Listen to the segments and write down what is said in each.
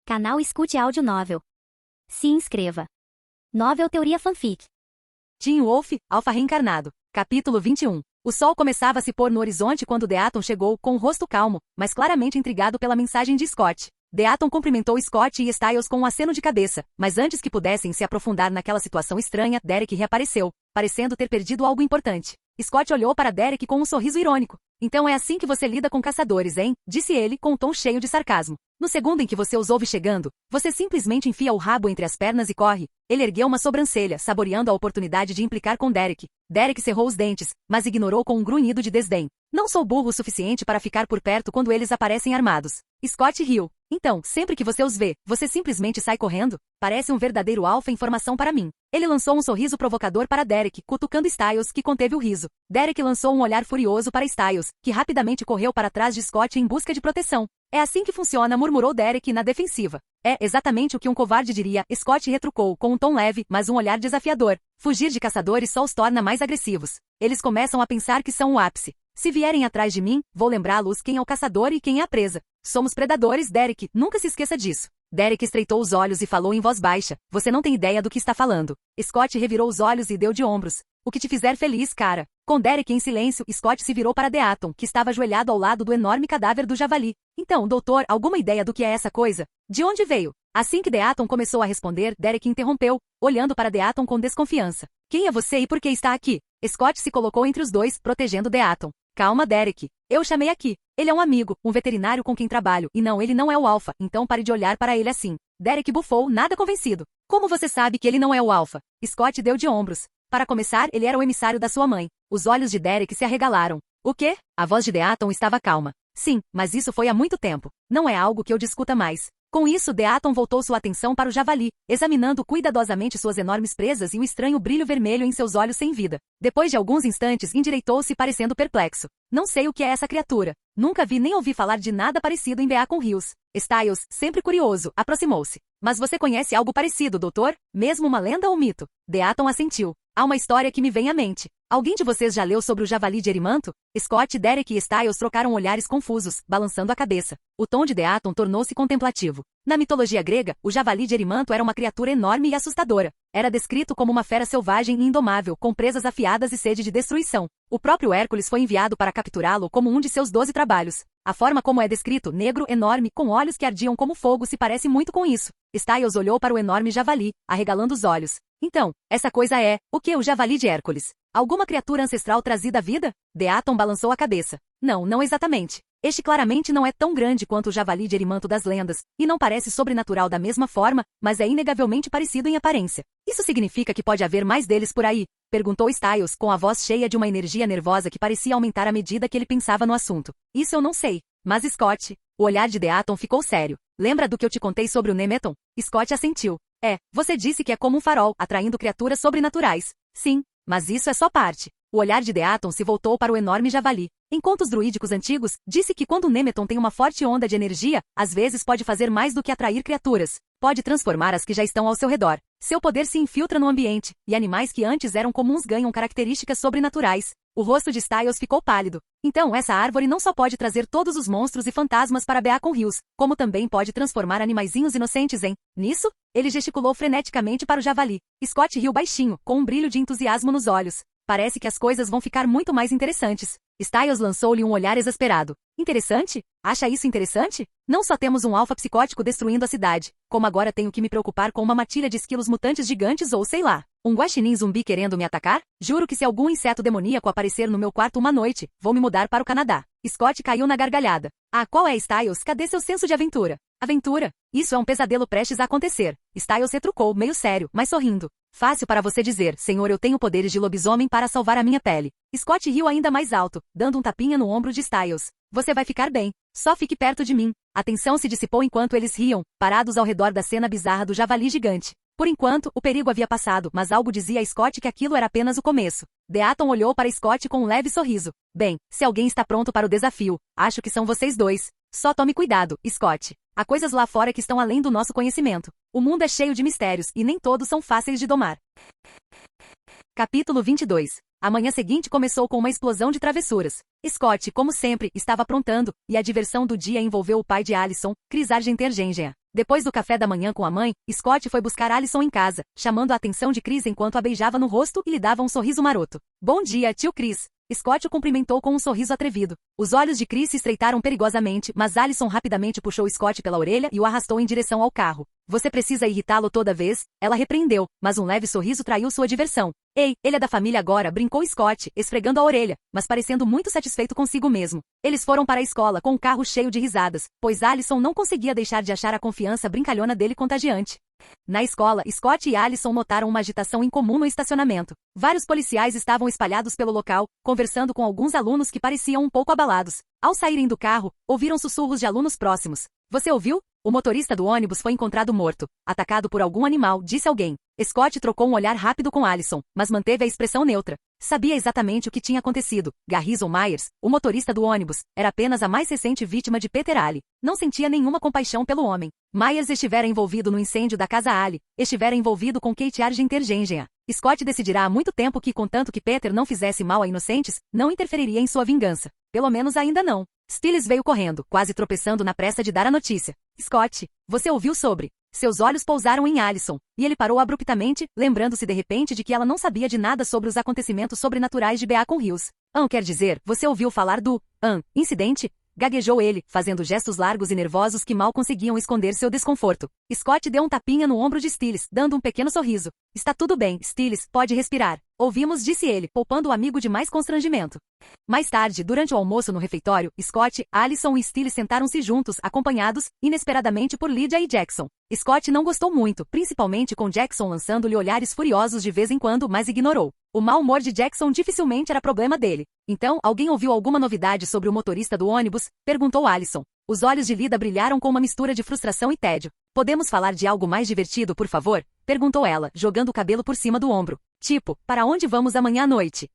Canal Escute Áudio Novel. Se inscreva. Novel Teoria Fanfic. Teen Wolf, Alpha Reencarnado. Capítulo 21. O sol começava a se pôr no horizonte quando Deaton chegou, com o rosto calmo, mas claramente intrigado pela mensagem de Scott. Deaton cumprimentou Scott e Styles com um aceno de cabeça, mas antes que pudessem se aprofundar naquela situação estranha, Derek reapareceu, parecendo ter perdido algo importante. Scott olhou para Derek com um sorriso irônico. Então é assim que você lida com caçadores, hein? Disse ele com um tom cheio de sarcasmo. No segundo em que você os ouve chegando, você simplesmente enfia o rabo entre as pernas e corre. Ele ergueu uma sobrancelha, saboreando a oportunidade de implicar com Derek. Derek cerrou os dentes, mas ignorou com um grunhido de desdém. Não sou burro o suficiente para ficar por perto quando eles aparecem armados. Scott riu. Então, sempre que você os vê, você simplesmente sai correndo? Parece um verdadeiro alfa em formação para mim. Ele lançou um sorriso provocador para Derek, cutucando Styles, que conteve o riso. Derek lançou um olhar furioso para Styles, que rapidamente correu para trás de Scott em busca de proteção. É assim que funciona, murmurou Derek na defensiva. É exatamente o que um covarde diria, Scott retrucou com um tom leve, mas um olhar desafiador. Fugir de caçadores só os torna mais agressivos. Eles começam a pensar que são o ápice. Se vierem atrás de mim, vou lembrá-los quem é o caçador e quem é a presa. Somos predadores, Derek, nunca se esqueça disso. Derek estreitou os olhos e falou em voz baixa. Você não tem ideia do que está falando. Scott revirou os olhos e deu de ombros. O que te fizer feliz, cara. Com Derek em silêncio, Scott se virou para Deaton, que estava ajoelhado ao lado do enorme cadáver do javali. Então, doutor, alguma ideia do que é essa coisa? De onde veio? Assim que Deaton começou a responder, Derek interrompeu, olhando para Deaton com desconfiança. Quem é você e por que está aqui? Scott se colocou entre os dois, protegendo Deaton. Calma, Derek. Eu chamei aqui. Ele é um amigo, um veterinário com quem trabalho, e não, ele não é o Alpha, então pare de olhar para ele assim. Derek bufou, nada convencido. Como você sabe que ele não é o Alpha? Scott deu de ombros. Para começar, ele era o emissário da sua mãe. Os olhos de Derek se arregalaram. O quê? A voz de Deaton estava calma. Sim, mas isso foi há muito tempo. Não é algo que eu discuta mais. Com isso, Deaton voltou sua atenção para o javali, examinando cuidadosamente suas enormes presas e o estranho brilho vermelho em seus olhos sem vida. Depois de alguns instantes, endireitou-se parecendo perplexo. Não sei o que é essa criatura. Nunca vi nem ouvi falar de nada parecido em Beacon Hills. Styles, sempre curioso, aproximou-se. Mas você conhece algo parecido, doutor? Mesmo uma lenda ou mito? Deaton assentiu. Há uma história que me vem à mente. Alguém de vocês já leu sobre o javali de Erimanto? Scott, Derek e Styles trocaram olhares confusos, balançando a cabeça. O tom de Deaton tornou-se contemplativo. Na mitologia grega, o javali de Erimanto era uma criatura enorme e assustadora. Era descrito como uma fera selvagem e indomável, com presas afiadas e sede de destruição. O próprio Hércules foi enviado para capturá-lo como um de seus 12 trabalhos. A forma como é descrito, negro, enorme, com olhos que ardiam como fogo, se parece muito com isso. Styles olhou para o enorme javali, arregalando os olhos. Então, essa coisa é, o que o javali de Hércules? Alguma criatura ancestral trazida à vida? Deaton balançou a cabeça. Não, não exatamente. Este claramente não é tão grande quanto o javali de Erimanto das lendas, e não parece sobrenatural da mesma forma, mas é inegavelmente parecido em aparência. Isso significa que pode haver mais deles por aí? Perguntou Styles, com a voz cheia de uma energia nervosa que parecia aumentar à medida que ele pensava no assunto. Isso eu não sei. Mas Scott... O olhar de Deaton ficou sério. Lembra do que eu te contei sobre o Nemeton? Scott assentiu. Você disse que é como um farol, atraindo criaturas sobrenaturais. Sim, mas isso é só parte. O olhar de Deaton se voltou para o enorme javali. Em contos druídicos antigos, disse que quando o Nemeton tem uma forte onda de energia, às vezes pode fazer mais do que atrair criaturas. Pode transformar as que já estão ao seu redor. Seu poder se infiltra no ambiente, e animais que antes eram comuns ganham características sobrenaturais. O rosto de Styles ficou pálido. Então essa árvore não só pode trazer todos os monstros e fantasmas para Beacon Hills, como também pode transformar animaizinhos inocentes em... Nisso, ele gesticulou freneticamente para o javali. Scott riu baixinho, com um brilho de entusiasmo nos olhos. Parece que as coisas vão ficar muito mais interessantes. Styles lançou-lhe um olhar exasperado. Interessante? Acha isso interessante? Não só temos um alfa psicótico destruindo a cidade, como agora tenho que me preocupar com uma matilha de esquilos mutantes gigantes ou sei lá, um guaxinim zumbi querendo me atacar? Juro que se algum inseto demoníaco aparecer no meu quarto uma noite, vou me mudar para o Canadá. Scott caiu na gargalhada. Ah, qual é, Styles? Cadê seu senso de aventura? Aventura? Isso é um pesadelo prestes a acontecer. Styles retrucou, meio sério, mas sorrindo. Fácil para você dizer, senhor, eu tenho poderes de lobisomem para salvar a minha pele. Scott riu ainda mais alto, dando um tapinha no ombro de Styles. Você vai ficar bem. Só fique perto de mim. A tensão se dissipou enquanto eles riam, parados ao redor da cena bizarra do javali gigante. Por enquanto, o perigo havia passado, mas algo dizia a Scott que aquilo era apenas o começo. Deaton olhou para Scott com um leve sorriso. Bem, se alguém está pronto para o desafio, acho que são vocês dois. Só tome cuidado, Scott. Há coisas lá fora que estão além do nosso conhecimento. O mundo é cheio de mistérios, e nem todos são fáceis de domar. Capítulo 22. A manhã seguinte começou com uma explosão de travessuras. Scott, como sempre, estava aprontando, e a diversão do dia envolveu o pai de Allison, Chris Argenter-Gengen. Depois do café da manhã com a mãe, Scott foi buscar Allison em casa, chamando a atenção de Chris enquanto a beijava no rosto e lhe dava um sorriso maroto. Bom dia, tio Chris. Scott o cumprimentou com um sorriso atrevido. Os olhos de Chris se estreitaram perigosamente, mas Allison rapidamente puxou Scott pela orelha e o arrastou em direção ao carro. Você precisa irritá-lo toda vez? Ela repreendeu, mas um leve sorriso traiu sua diversão. Ei, ele é da família agora, brincou Scott, esfregando a orelha, mas parecendo muito satisfeito consigo mesmo. Eles foram para a escola com um carro cheio de risadas, pois Allison não conseguia deixar de achar a confiança brincalhona dele contagiante. Na escola, Scott e Allison notaram uma agitação incomum no estacionamento. Vários policiais estavam espalhados pelo local, conversando com alguns alunos que pareciam um pouco abalados. Ao saírem do carro, ouviram sussurros de alunos próximos. Você ouviu? O motorista do ônibus foi encontrado morto, atacado por algum animal, disse alguém. Scott trocou um olhar rápido com Allison, mas manteve a expressão neutra. Sabia exatamente o que tinha acontecido. Garrison Myers, o motorista do ônibus, era apenas a mais recente vítima de Peter Ali. Não sentia nenhuma compaixão pelo homem. Myers estivera envolvido no incêndio da casa Ali, estivera envolvido com Kate Argenter-Gengen. Scott decidirá há muito tempo que, contanto que Peter não fizesse mal a inocentes, não interferiria em sua vingança. Pelo menos ainda não. Stiles veio correndo, quase tropeçando na pressa de dar a notícia. Scott, você ouviu sobre? Seus olhos pousaram em Allison, e ele parou abruptamente, lembrando-se de repente de que ela não sabia de nada sobre os acontecimentos sobrenaturais de Beacon Hills. Quer dizer, você ouviu falar do incidente? Gaguejou ele, fazendo gestos largos e nervosos que mal conseguiam esconder seu desconforto. Scott deu um tapinha no ombro de Stiles, dando um pequeno sorriso. Está tudo bem, Stiles, pode respirar. Ouvimos, disse ele, poupando o amigo de mais constrangimento. Mais tarde, durante o almoço no refeitório, Scott, Allison e Stiles sentaram-se juntos, acompanhados, inesperadamente por Lydia e Jackson. Scott não gostou muito, principalmente com Jackson lançando-lhe olhares furiosos de vez em quando, mas ignorou. O mau humor de Jackson dificilmente era problema dele. Então, alguém ouviu alguma novidade sobre o motorista do ônibus? Perguntou Allison. Os olhos de Lydia brilharam com uma mistura de frustração e tédio. Podemos falar de algo mais divertido, por favor? Perguntou ela, jogando o cabelo por cima do ombro. Tipo, para onde vamos amanhã à noite?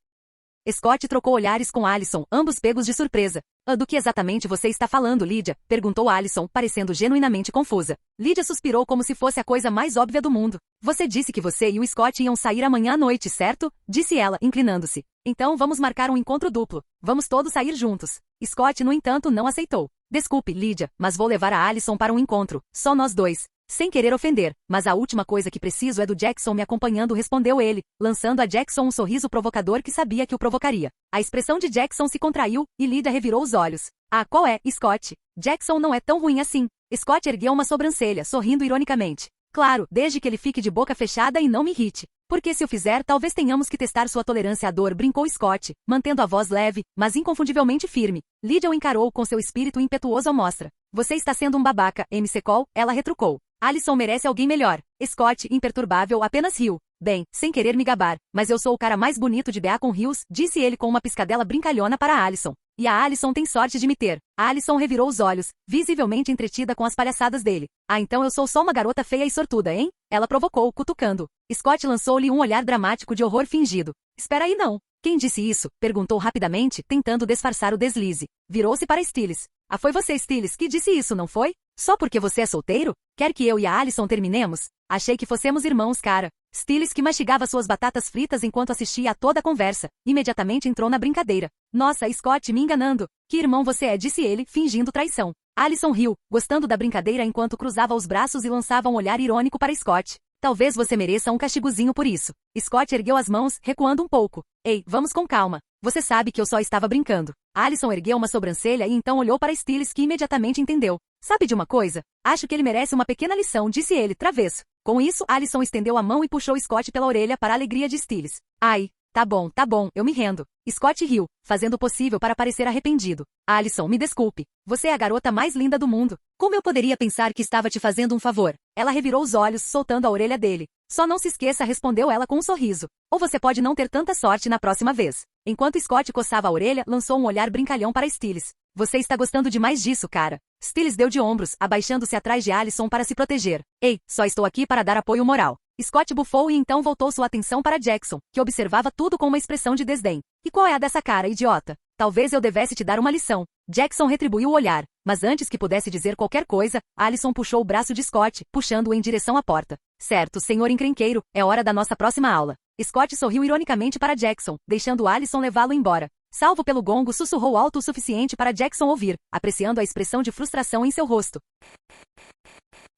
Scott trocou olhares com Allison, ambos pegos de surpresa. Do que exatamente você está falando, Lydia? Perguntou Allison, parecendo genuinamente confusa. Lydia suspirou como se fosse a coisa mais óbvia do mundo. Você disse que você e o Scott iam sair amanhã à noite, certo? Disse ela, inclinando-se. Então vamos marcar um encontro duplo. Vamos todos sair juntos. Scott, no entanto, não aceitou. Desculpe, Lydia, mas vou levar a Allison para um encontro. Só nós dois. Sem querer ofender, mas a última coisa que preciso é do Jackson me acompanhando, respondeu ele, lançando a Jackson um sorriso provocador que sabia que o provocaria. A expressão de Jackson se contraiu, e Lydia revirou os olhos. Qual é, Scott? Jackson não é tão ruim assim. Scott ergueu uma sobrancelha, sorrindo ironicamente. Claro, desde que ele fique de boca fechada e não me irrite. Porque se o fizer, talvez tenhamos que testar sua tolerância à dor, brincou Scott, mantendo a voz leve, mas inconfundivelmente firme. Lydia o encarou com seu espírito impetuoso à mostra. Você está sendo um babaca, MC Cole, ela retrucou. Allison merece alguém melhor. Scott, imperturbável, apenas riu. Bem, sem querer me gabar, mas eu sou o cara mais bonito de Beacon Hills, disse ele com uma piscadela brincalhona para Allison. E a Allison tem sorte de me ter. A Allison revirou os olhos, visivelmente entretida com as palhaçadas dele. Então eu sou só uma garota feia e sortuda, hein? Ela provocou, cutucando. Scott lançou-lhe um olhar dramático de horror fingido. Espera aí não. Quem disse isso? Perguntou rapidamente, tentando disfarçar o deslize. Virou-se para Stiles. Foi você, Stiles, que disse isso, não foi? Só porque você é solteiro? Quer que eu e a Allison terminemos? Achei que fossemos irmãos, cara. Stiles, que mastigava suas batatas fritas enquanto assistia a toda a conversa, imediatamente entrou na brincadeira. Nossa, Scott, me enganando. Que irmão você é, disse ele, fingindo traição. Allison riu, gostando da brincadeira enquanto cruzava os braços e lançava um olhar irônico para Scott. Talvez você mereça um castigozinho por isso. Scott ergueu as mãos, recuando um pouco. Ei, vamos com calma. Você sabe que eu só estava brincando. Allison ergueu uma sobrancelha e então olhou para Stiles, que imediatamente entendeu. Sabe de uma coisa? Acho que ele merece uma pequena lição, disse ele, travesso. Com isso, Allison estendeu a mão e puxou Scott pela orelha para a alegria de Stiles. Ai, tá bom, eu me rendo. Scott riu, fazendo o possível para parecer arrependido. Allison, me desculpe. Você é a garota mais linda do mundo. Como eu poderia pensar que estava te fazendo um favor? Ela revirou os olhos, soltando a orelha dele. Só não se esqueça, respondeu ela com um sorriso. Ou você pode não ter tanta sorte na próxima vez. Enquanto Scott coçava a orelha, lançou um olhar brincalhão para Stiles. Você está gostando demais disso, cara. Stiles deu de ombros, abaixando-se atrás de Allison para se proteger. Ei, só estou aqui para dar apoio moral. Scott bufou e então voltou sua atenção para Jackson, que observava tudo com uma expressão de desdém. E qual é a dessa cara, idiota? Talvez eu devesse te dar uma lição. Jackson retribuiu o olhar. Mas antes que pudesse dizer qualquer coisa, Alison puxou o braço de Scott, puxando-o em direção à porta. Certo, senhor encrenqueiro, é hora da nossa próxima aula. Scott sorriu ironicamente para Jackson, deixando Alison levá-lo embora. Salvo pelo gongo, sussurrou alto o suficiente para Jackson ouvir, apreciando a expressão de frustração em seu rosto.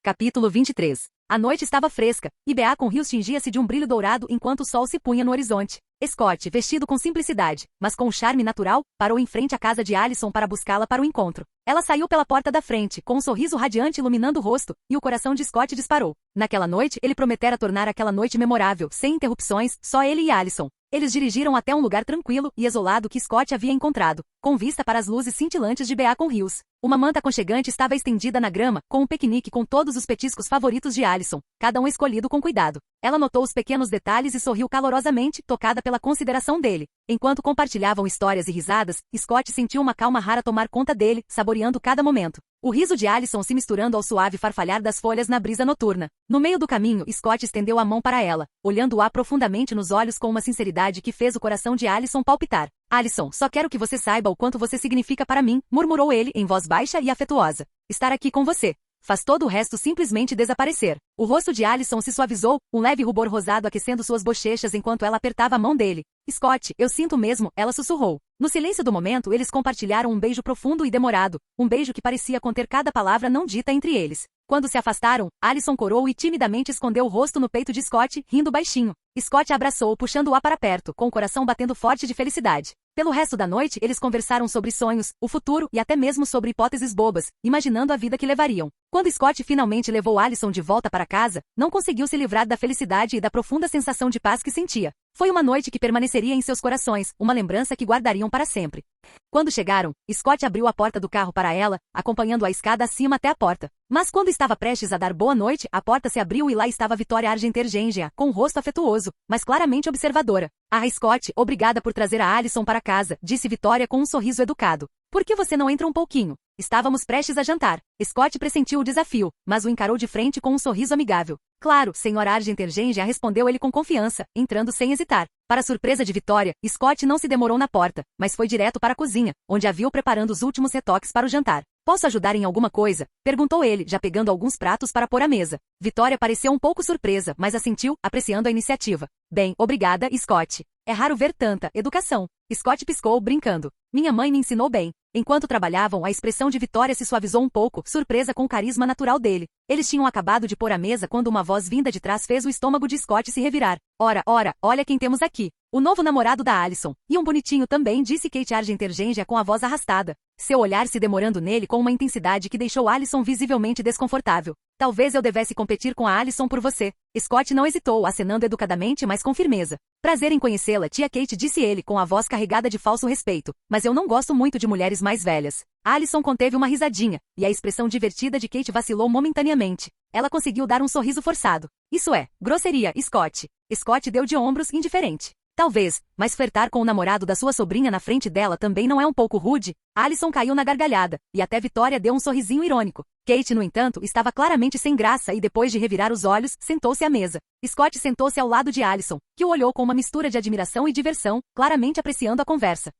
Capítulo 23. A noite estava fresca, e Beacon Hills tingia-se de um brilho dourado enquanto o sol se punha no horizonte. Scott, vestido com simplicidade, mas com um charme natural, parou em frente à casa de Alison para buscá-la para o encontro. Ela saiu pela porta da frente, com um sorriso radiante iluminando o rosto, e o coração de Scott disparou. Naquela noite, ele prometera tornar aquela noite memorável, sem interrupções, só ele e Alison. Eles dirigiram até um lugar tranquilo e isolado que Scott havia encontrado, com vista para as luzes cintilantes de Beacon Hills. Uma manta aconchegante estava estendida na grama, com um piquenique com todos os petiscos favoritos de Alison, cada um escolhido com cuidado. Ela notou os pequenos detalhes e sorriu calorosamente, tocada pela consideração dele. Enquanto compartilhavam histórias e risadas, Scott sentiu uma calma rara tomar conta dele, saboreando cada momento. O riso de Alison se misturando ao suave farfalhar das folhas na brisa noturna. No meio do caminho, Scott estendeu a mão para ela, olhando-a profundamente nos olhos com uma sinceridade que fez o coração de Alison palpitar. Alison, só quero que você saiba o quanto você significa para mim, murmurou ele em voz baixa e afetuosa. Estar aqui com você faz todo o resto simplesmente desaparecer. O rosto de Alison se suavizou, um leve rubor rosado aquecendo suas bochechas enquanto ela apertava a mão dele. Scott, eu sinto mesmo, ela sussurrou. No silêncio do momento, eles compartilharam um beijo profundo e demorado, um beijo que parecia conter cada palavra não dita entre eles. Quando se afastaram, Alison corou e timidamente escondeu o rosto no peito de Scott, rindo baixinho. Scott a abraçou, puxando-a para perto, com o coração batendo forte de felicidade. Pelo resto da noite, eles conversaram sobre sonhos, o futuro e até mesmo sobre hipóteses bobas, imaginando a vida que levariam. Quando Scott finalmente levou Alison de volta para casa, não conseguiu se livrar da felicidade e da profunda sensação de paz que sentia. Foi uma noite que permaneceria em seus corações, uma lembrança que guardariam para sempre. Quando chegaram, Scott abriu a porta do carro para ela, acompanhando a escada acima até a porta. Mas quando estava prestes a dar boa noite, a porta se abriu e lá estava Vitória Argenter-Gengea, com um rosto afetuoso, mas claramente observadora. Ah, Scott, obrigada por trazer a Alison para casa, disse Vitória com um sorriso educado. Por que você não entra um pouquinho? Estávamos prestes a jantar. Scott pressentiu o desafio, mas o encarou de frente com um sorriso amigável. Claro, senhora Argenter-Gengea, respondeu ele com confiança, entrando sem hesitar. Para surpresa de Vitória, Scott não se demorou na porta, mas foi direto para a cozinha, onde a viu preparando os últimos retoques para o jantar. Posso ajudar em alguma coisa? Perguntou ele, já pegando alguns pratos para pôr à mesa. Vitória pareceu um pouco surpresa, mas assentiu, apreciando a iniciativa. Bem, obrigada, Scott. É raro ver tanta educação. Scott piscou, brincando. Minha mãe me ensinou bem. Enquanto trabalhavam, a expressão de Vitória se suavizou um pouco, surpresa com o carisma natural dele. Eles tinham acabado de pôr a mesa quando uma voz vinda de trás fez o estômago de Scott se revirar. Ora, olha quem temos aqui. O novo namorado da Alison. E um bonitinho também, disse Kate Argenter-Gengea com a voz arrastada. Seu olhar se demorando nele com uma intensidade que deixou Alison visivelmente desconfortável. Talvez eu devesse competir com a Alison por você. Scott não hesitou, acenando educadamente, mas com firmeza. Prazer em conhecê-la, tia Kate, disse ele com a voz carregada de falso respeito. Mas eu não gosto muito de mulheres mais velhas. Alison conteve uma risadinha, e a expressão divertida de Kate vacilou momentaneamente. Ela conseguiu dar um sorriso forçado. Isso é, grosseria, Scott. Scott deu de ombros, indiferente. Talvez, mas flertar com o namorado da sua sobrinha na frente dela também não é um pouco rude? Alison caiu na gargalhada, e até Vitória deu um sorrisinho irônico. Kate, no entanto, estava claramente sem graça e depois de revirar os olhos, sentou-se à mesa. Scott sentou-se ao lado de Alison, que o olhou com uma mistura de admiração e diversão, claramente apreciando a conversa.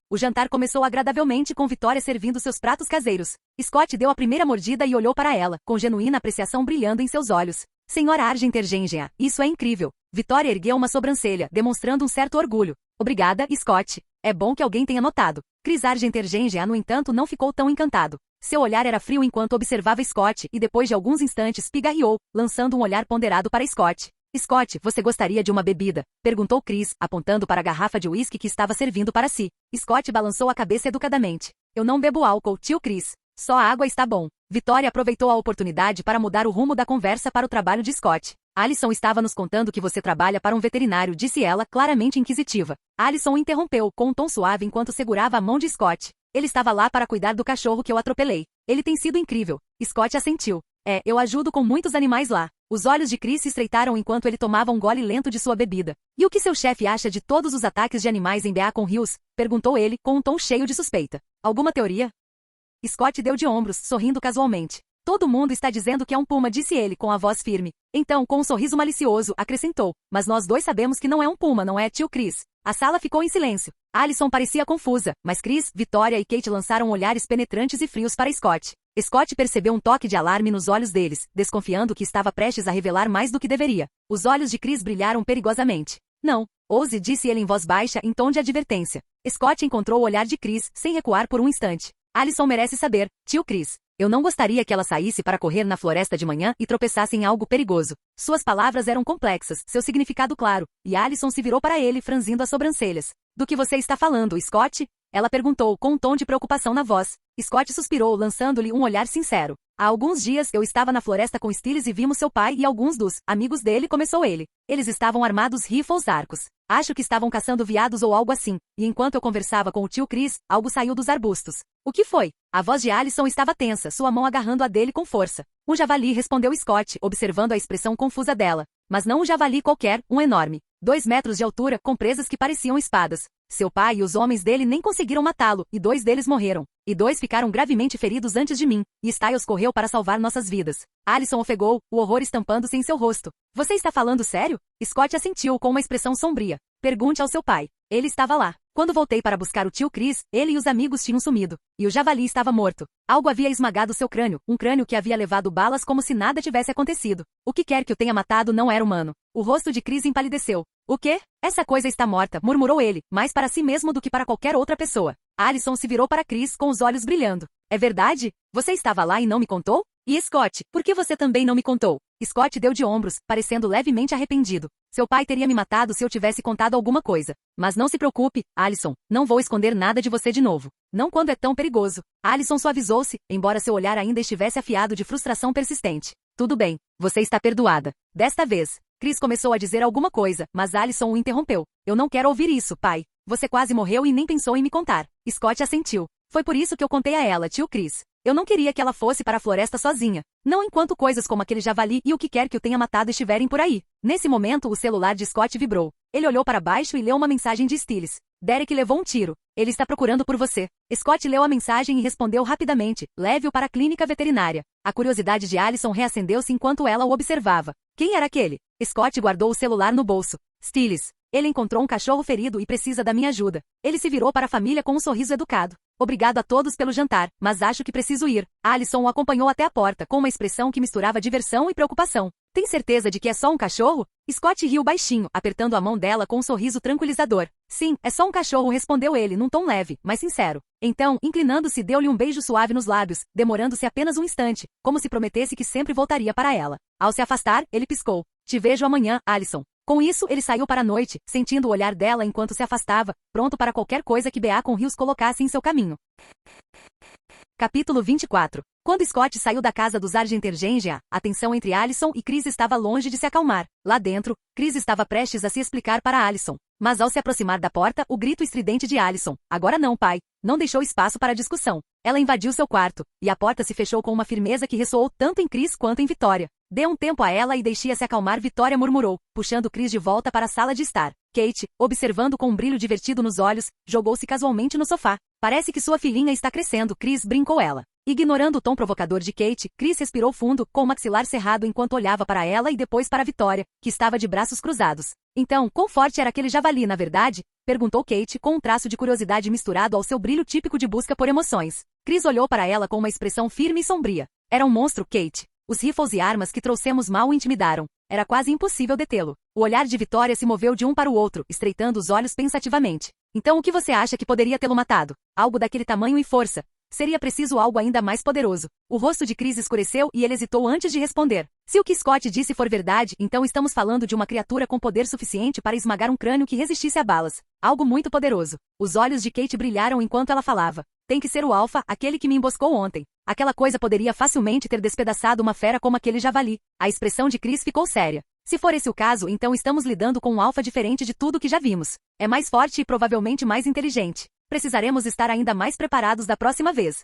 O jantar começou agradavelmente com Vitória servindo seus pratos caseiros. Scott deu a primeira mordida e olhou para ela, com genuína apreciação brilhando em seus olhos. Senhora Argenter-Gengea, isso é incrível. Vitória ergueu uma sobrancelha, demonstrando um certo orgulho. Obrigada, Scott. É bom que alguém tenha notado. Chris Argenter-Gengea, no entanto, não ficou tão encantado. Seu olhar era frio enquanto observava Scott e depois de alguns instantes pigarreou, lançando um olhar ponderado para Scott. Scott, você gostaria de uma bebida? Perguntou Chris, apontando para a garrafa de uísque que estava servindo para si. Scott balançou a cabeça educadamente. Eu não bebo álcool, tio Chris. Só a água está bom. Vitória aproveitou a oportunidade para mudar o rumo da conversa para o trabalho de Scott. Alison estava nos contando que você trabalha para um veterinário, disse ela, claramente inquisitiva. Alison o interrompeu, com um tom suave enquanto segurava a mão de Scott. Ele estava lá para cuidar do cachorro que eu atropelei. Ele tem sido incrível. Scott assentiu. Eu ajudo com muitos animais lá. Os olhos de Chris se estreitaram enquanto ele tomava um gole lento de sua bebida. E o que seu chefe acha de todos os ataques de animais em Beacon Hills? Perguntou ele, com um tom cheio de suspeita. Alguma teoria? Scott deu de ombros, sorrindo casualmente. Todo mundo está dizendo que é um puma, disse ele com a voz firme. Então, com um sorriso malicioso, acrescentou. Mas nós dois sabemos que não é um puma, não é, tio Chris? A sala ficou em silêncio. Alison parecia confusa, mas Chris, Victoria e Kate lançaram olhares penetrantes e frios para Scott. Scott percebeu um toque de alarme nos olhos deles, desconfiando que estava prestes a revelar mais do que deveria. Os olhos de Chris brilharam perigosamente. Não, ouse, disse ele em voz baixa em tom de advertência. Scott encontrou o olhar de Chris, sem recuar por um instante. Alison merece saber, tio Chris. Eu não gostaria que ela saísse para correr na floresta de manhã e tropeçasse em algo perigoso. Suas palavras eram complexas, seu significado claro, e Alison se virou para ele, franzindo as sobrancelhas. Do que você está falando, Scott? Ela perguntou, com um tom de preocupação na voz. Scott suspirou, lançando-lhe um olhar sincero. Há alguns dias, eu estava na floresta com Stiles e vimos seu pai e alguns dos amigos dele, começou ele. Eles estavam armados rifles arcos. Acho que estavam caçando veados ou algo assim, e enquanto eu conversava com o tio Chris, algo saiu dos arbustos. O que foi? A voz de Alison estava tensa, sua mão agarrando a dele com força. Um javali, respondeu Scott, observando a expressão confusa dela. Mas não um javali qualquer, um enorme. 2 metros de altura, com presas que pareciam espadas. Seu pai e os homens dele nem conseguiram matá-lo, e 2 deles morreram. E 2 ficaram gravemente feridos antes de mim, e Styles correu para salvar nossas vidas. Alison ofegou, o horror estampando-se em seu rosto. Você está falando sério? Scott assentiu com uma expressão sombria. Pergunte ao seu pai. Ele estava lá. Quando voltei para buscar o tio Chris, ele e os amigos tinham sumido. E o javali estava morto. Algo havia esmagado seu crânio, um crânio que havia levado balas como se nada tivesse acontecido. O que quer que o tenha matado não era humano. O rosto de Chris empalideceu. O quê? Essa coisa está morta, murmurou ele, mais para si mesmo do que para qualquer outra pessoa. Alison se virou para Chris com os olhos brilhando. É verdade? Você estava lá e não me contou? E Scott, por que você também não me contou? Scott deu de ombros, parecendo levemente arrependido. Seu pai teria me matado se eu tivesse contado alguma coisa. Mas não se preocupe, Alison, não vou esconder nada de você de novo. Não quando é tão perigoso. Alison suavizou-se, embora seu olhar ainda estivesse afiado de frustração persistente. Tudo bem, você está perdoada. Desta vez. Chris começou a dizer alguma coisa, mas Alison o interrompeu. Eu não quero ouvir isso, pai. Você quase morreu e nem pensou em me contar. Scott assentiu. Foi por isso que eu contei a ela, tio Chris. Eu não queria que ela fosse para a floresta sozinha. Não enquanto coisas como aquele javali e o que quer que o tenha matado estiverem por aí. Nesse momento, o celular de Scott vibrou. Ele olhou para baixo e leu uma mensagem de Stiles. Derek levou um tiro. Ele está procurando por você. Scott leu a mensagem e respondeu rapidamente. Leve-o para a clínica veterinária. A curiosidade de Alison reacendeu-se enquanto ela o observava. Quem era aquele? Scott guardou o celular no bolso. Stiles. Ele encontrou um cachorro ferido e precisa da minha ajuda. Ele se virou para a família com um sorriso educado. Obrigado a todos pelo jantar, mas acho que preciso ir. Alison o acompanhou até a porta, com uma expressão que misturava diversão e preocupação. Tem certeza de que é só um cachorro? Scott riu baixinho, apertando a mão dela com um sorriso tranquilizador. Sim, é só um cachorro, respondeu ele, num tom leve, mas sincero. Então, inclinando-se, deu-lhe um beijo suave nos lábios, demorando-se apenas um instante, como se prometesse que sempre voltaria para ela. Ao se afastar, ele piscou. Te vejo amanhã, Alison. Com isso, ele saiu para a noite, sentindo o olhar dela enquanto se afastava, pronto para qualquer coisa que Beacon Rios colocasse em seu caminho. Capítulo 24. Quando Scott saiu da casa dos Argentergengia, a tensão entre Alison e Chris estava longe de se acalmar. Lá dentro, Chris estava prestes a se explicar para Alison. Mas ao se aproximar da porta, o grito estridente de Alison, agora não, pai, não deixou espaço para discussão. Ela invadiu seu quarto, e a porta se fechou com uma firmeza que ressoou tanto em Chris quanto em Victoria. Dê um tempo a ela e deixe-a se acalmar, Victoria murmurou, puxando Chris de volta para a sala de estar. Kate, observando com um brilho divertido nos olhos, jogou-se casualmente no sofá. Parece que sua filhinha está crescendo, Chris, brincou ela. Ignorando o tom provocador de Kate, Chris respirou fundo, com o maxilar cerrado enquanto olhava para ela e depois para Victoria, que estava de braços cruzados. Então, quão forte era aquele javali, na verdade? Perguntou Kate, com um traço de curiosidade misturado ao seu brilho típico de busca por emoções. Chris olhou para ela com uma expressão firme e sombria. Era um monstro, Kate. Os rifles e armas que trouxemos mal o intimidaram. Era quase impossível detê-lo. O olhar de Victoria se moveu de um para o outro, estreitando os olhos pensativamente. Então o que você acha que poderia tê-lo matado? Algo daquele tamanho e força. Seria preciso algo ainda mais poderoso. O rosto de Chris escureceu e ele hesitou antes de responder. Se o que Scott disse for verdade, então estamos falando de uma criatura com poder suficiente para esmagar um crânio que resistisse a balas. Algo muito poderoso. Os olhos de Kate brilharam enquanto ela falava. Tem que ser o Alpha, aquele que me emboscou ontem. Aquela coisa poderia facilmente ter despedaçado uma fera como aquele javali. A expressão de Chris ficou séria. Se for esse o caso, então estamos lidando com um Alpha diferente de tudo que já vimos. É mais forte e provavelmente mais inteligente. Precisaremos estar ainda mais preparados da próxima vez.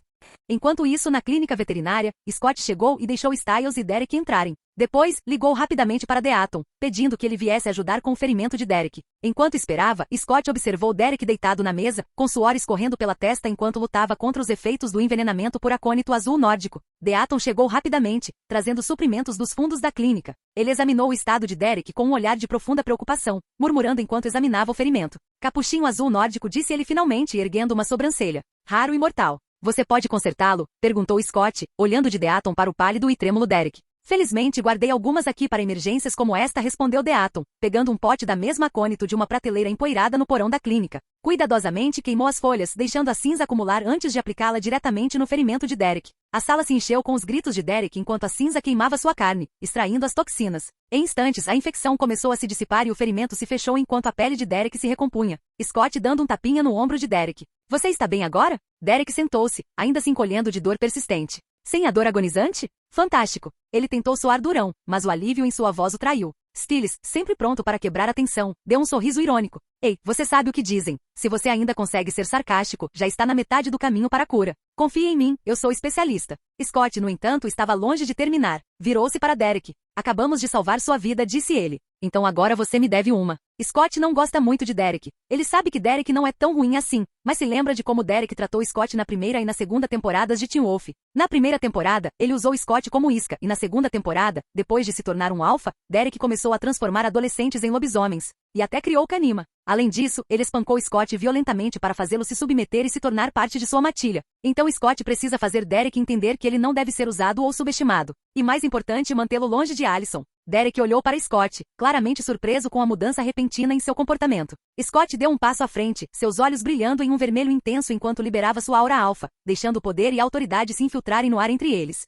Enquanto isso, na clínica veterinária, Scott chegou e deixou Styles e Derek entrarem. Depois, ligou rapidamente para Deaton, pedindo que ele viesse ajudar com o ferimento de Derek. Enquanto esperava, Scott observou Derek deitado na mesa, com suor escorrendo pela testa enquanto lutava contra os efeitos do envenenamento por acônito azul nórdico. Deaton chegou rapidamente, trazendo suprimentos dos fundos da clínica. Ele examinou o estado de Derek com um olhar de profunda preocupação, murmurando enquanto examinava o ferimento. Capuchinho azul nórdico, disse ele finalmente, erguendo uma sobrancelha. Raro e mortal. Você pode consertá-lo? Perguntou Scott, olhando de Deaton para o pálido e trêmulo Derek. Felizmente guardei algumas aqui para emergências como esta, respondeu Deaton, pegando um pote da mesma acônito de uma prateleira empoeirada no porão da clínica. Cuidadosamente queimou as folhas, deixando a cinza acumular antes de aplicá-la diretamente no ferimento de Derek. A sala se encheu com os gritos de Derek enquanto a cinza queimava sua carne, extraindo as toxinas. Em instantes, a infecção começou a se dissipar e o ferimento se fechou enquanto a pele de Derek se recompunha. Scott dando um tapinha no ombro de Derek. Você está bem agora? Derek sentou-se, ainda se encolhendo de dor persistente. Sem a dor agonizante? Fantástico. Ele tentou soar durão, mas o alívio em sua voz o traiu. Styles, sempre pronto para quebrar a tensão, deu um sorriso irônico. Ei, você sabe o que dizem. Se você ainda consegue ser sarcástico, já está na metade do caminho para a cura. Confie em mim, eu sou especialista. Scott, no entanto, estava longe de terminar. Virou-se para Derek. Acabamos de salvar sua vida, disse ele. Então agora você me deve uma. Scott não gosta muito de Derek. Ele sabe que Derek não é tão ruim assim, mas se lembra de como Derek tratou Scott na primeira e na segunda temporadas de Teen Wolf. Na primeira temporada, ele usou Scott como isca, e na segunda temporada, depois de se tornar um alfa, Derek começou a transformar adolescentes em lobisomens. E até criou Kanima. Além disso, ele espancou Scott violentamente para fazê-lo se submeter e se tornar parte de sua matilha. Então Scott precisa fazer Derek entender que ele não deve ser usado ou subestimado. E mais importante, mantê-lo longe de Allison. Derek olhou para Scott, claramente surpreso com a mudança repentina em seu comportamento. Scott deu um passo à frente, seus olhos brilhando em um vermelho intenso enquanto liberava sua aura alfa, deixando o poder e a autoridade se infiltrarem no ar entre eles.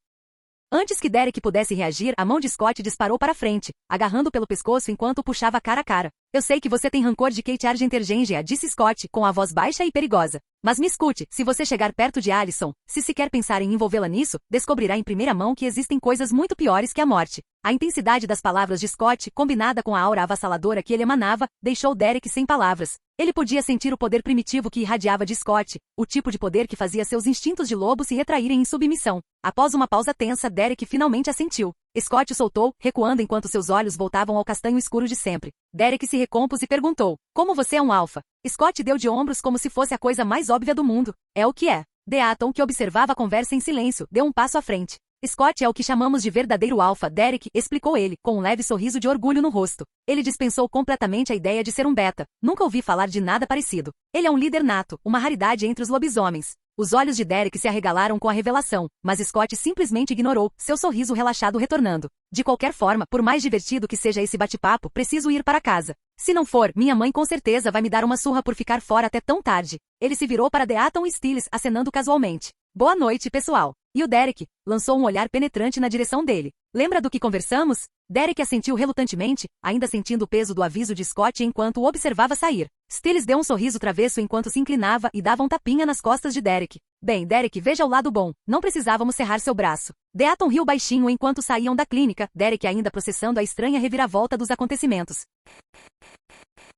Antes que Derek pudesse reagir, a mão de Scott disparou para frente, agarrando pelo pescoço enquanto o puxava cara a cara. Eu sei que você tem rancor de Kate Argenter-Gengea, disse Scott, com a voz baixa e perigosa. Mas me escute, se você chegar perto de Allison, se sequer pensar em envolvê-la nisso, descobrirá em primeira mão que existem coisas muito piores que a morte. A intensidade das palavras de Scott, combinada com a aura avassaladora que ele emanava, deixou Derek sem palavras. Ele podia sentir o poder primitivo que irradiava de Scott, o tipo de poder que fazia seus instintos de lobo se retraírem em submissão. Após uma pausa tensa, Derek finalmente assentiu. Scott o soltou, recuando enquanto seus olhos voltavam ao castanho escuro de sempre. Derek se recompôs e perguntou, como você é um alfa? Scott deu de ombros como se fosse a coisa mais óbvia do mundo. É o que é. Deaton, que observava a conversa em silêncio, deu um passo à frente. Scott é o que chamamos de verdadeiro alfa, Derek, explicou ele, com um leve sorriso de orgulho no rosto. Ele dispensou completamente a ideia de ser um beta. Nunca ouvi falar de nada parecido. Ele é um líder nato, uma raridade entre os lobisomens. Os olhos de Derek se arregalaram com a revelação, mas Scott simplesmente ignorou, seu sorriso relaxado retornando. De qualquer forma, por mais divertido que seja esse bate-papo, preciso ir para casa. Se não for, minha mãe com certeza vai me dar uma surra por ficar fora até tão tarde. Ele se virou para Deaton e Styles, acenando casualmente. Boa noite, pessoal. E o Derek lançou um olhar penetrante na direção dele. Lembra do que conversamos? Derek assentiu relutantemente, ainda sentindo o peso do aviso de Scott enquanto o observava sair. Styles deu um sorriso travesso enquanto se inclinava e dava um tapinha nas costas de Derek. Bem, Derek, veja o lado bom. Não precisávamos serrar seu braço. Deaton riu baixinho enquanto saíam da clínica, Derek ainda processando a estranha reviravolta dos acontecimentos.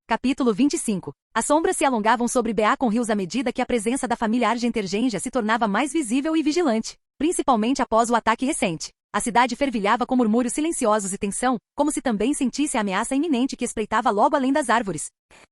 Capítulo 25. As sombras se alongavam sobre Beacon Hills à medida que a presença da família Argenter-Gengea se tornava mais visível e vigilante, principalmente após o ataque recente. A cidade fervilhava com murmúrios silenciosos e tensão, como se também sentisse a ameaça iminente que espreitava logo além das árvores.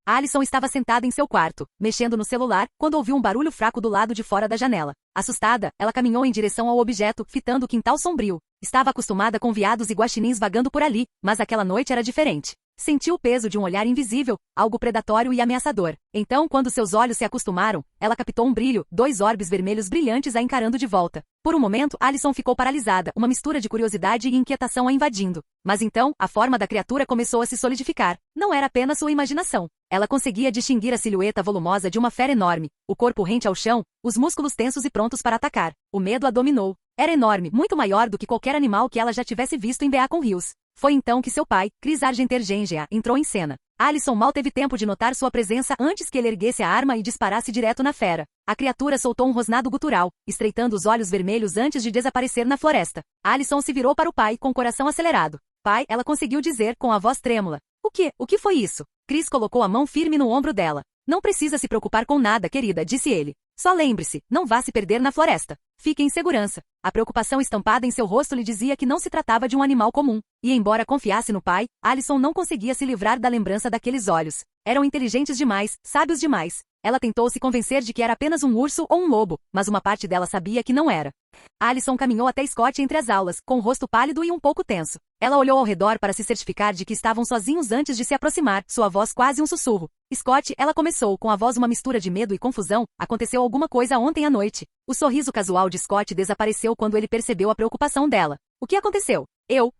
Allison estava sentada em seu quarto, mexendo no celular, quando ouviu um barulho fraco do lado de fora da janela. Assustada, ela caminhou em direção ao objeto, fitando o quintal sombrio. Estava acostumada com veados e guaxinins vagando por ali, mas aquela noite era diferente. Sentiu o peso de um olhar invisível, algo predatório e ameaçador. Então, quando seus olhos se acostumaram, ela captou um brilho, 2 orbes vermelhos brilhantes a encarando de volta. Por um momento, Allison ficou paralisada, uma mistura de curiosidade e inquietação a invadindo. Mas então, a forma da criatura começou a se solidificar. Não era apenas sua imaginação. Ela conseguia distinguir a silhueta volumosa de uma fera enorme, o corpo rente ao chão, os músculos tensos e prontos para atacar. O medo a dominou. Era enorme, muito maior do que qualquer animal que ela já tivesse visto em Beacon Hills. Foi então que seu pai, Chris Argenter-Gengea, entrou em cena. Allison mal teve tempo de notar sua presença antes que ele erguesse a arma e disparasse direto na fera. A criatura soltou um rosnado gutural, estreitando os olhos vermelhos antes de desaparecer na floresta. Allison se virou para o pai com o coração acelerado. Pai, ela conseguiu dizer com a voz trêmula. O que foi isso? Chris colocou a mão firme no ombro dela. Não precisa se preocupar com nada, querida, disse ele. Só lembre-se, não vá se perder na floresta. Fique em segurança. A preocupação estampada em seu rosto lhe dizia que não se tratava de um animal comum. E embora confiasse no pai, Alison não conseguia se livrar da lembrança daqueles olhos. Eram inteligentes demais, sábios demais. Ela tentou se convencer de que era apenas um urso ou um lobo, mas uma parte dela sabia que não era. Alison caminhou até Scott entre as aulas, com o rosto pálido e um pouco tenso. Ela olhou ao redor para se certificar de que estavam sozinhos antes de se aproximar, sua voz quase um sussurro. Scott, ela começou, com a voz uma mistura de medo e confusão, aconteceu alguma coisa ontem à noite. O sorriso casual de Scott desapareceu quando ele percebeu a preocupação dela. O que aconteceu?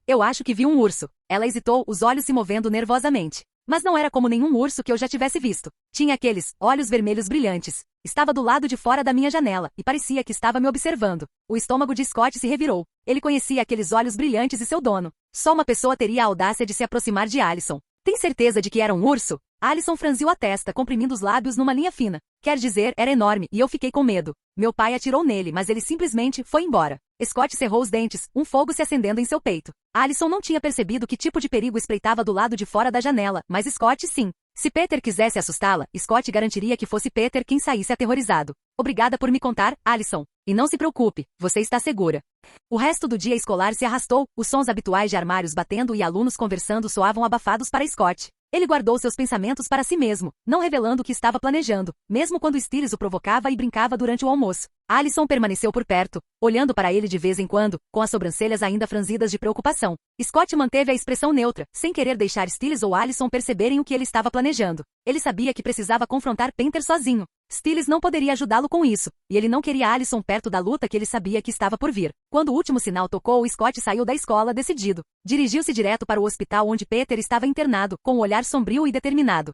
Eu acho que vi um urso. Ela hesitou, os olhos se movendo nervosamente. Mas não era como nenhum urso que eu já tivesse visto. Tinha aqueles olhos vermelhos brilhantes. Estava do lado de fora da minha janela, e parecia que estava me observando. O estômago de Scott se revirou. Ele conhecia aqueles olhos brilhantes e seu dono. Só uma pessoa teria a audácia de se aproximar de Alison. Tem certeza de que era um urso? Alison franziu a testa, comprimindo os lábios numa linha fina. Quer dizer, era enorme, e eu fiquei com medo. Meu pai atirou nele, mas ele simplesmente foi embora. Scott cerrou os dentes, um fogo se acendendo em seu peito. Alison não tinha percebido que tipo de perigo espreitava do lado de fora da janela, mas Scott sim. Se Peter quisesse assustá-la, Scott garantiria que fosse Peter quem saísse aterrorizado. Obrigada por me contar, Alison. E não se preocupe, você está segura. O resto do dia escolar se arrastou, os sons habituais de armários batendo e alunos conversando soavam abafados para Scott. Ele guardou seus pensamentos para si mesmo, não revelando o que estava planejando, mesmo quando Styles o provocava e brincava durante o almoço. Alison permaneceu por perto, olhando para ele de vez em quando, com as sobrancelhas ainda franzidas de preocupação. Scott manteve a expressão neutra, sem querer deixar Styles ou Alison perceberem o que ele estava planejando. Ele sabia que precisava confrontar Peter sozinho. Styles não poderia ajudá-lo com isso, e ele não queria Alison perto da luta que ele sabia que estava por vir. Quando o último sinal tocou, Scott saiu da escola decidido. Dirigiu-se direto para o hospital onde Peter estava internado, com um olhar sombrio e determinado.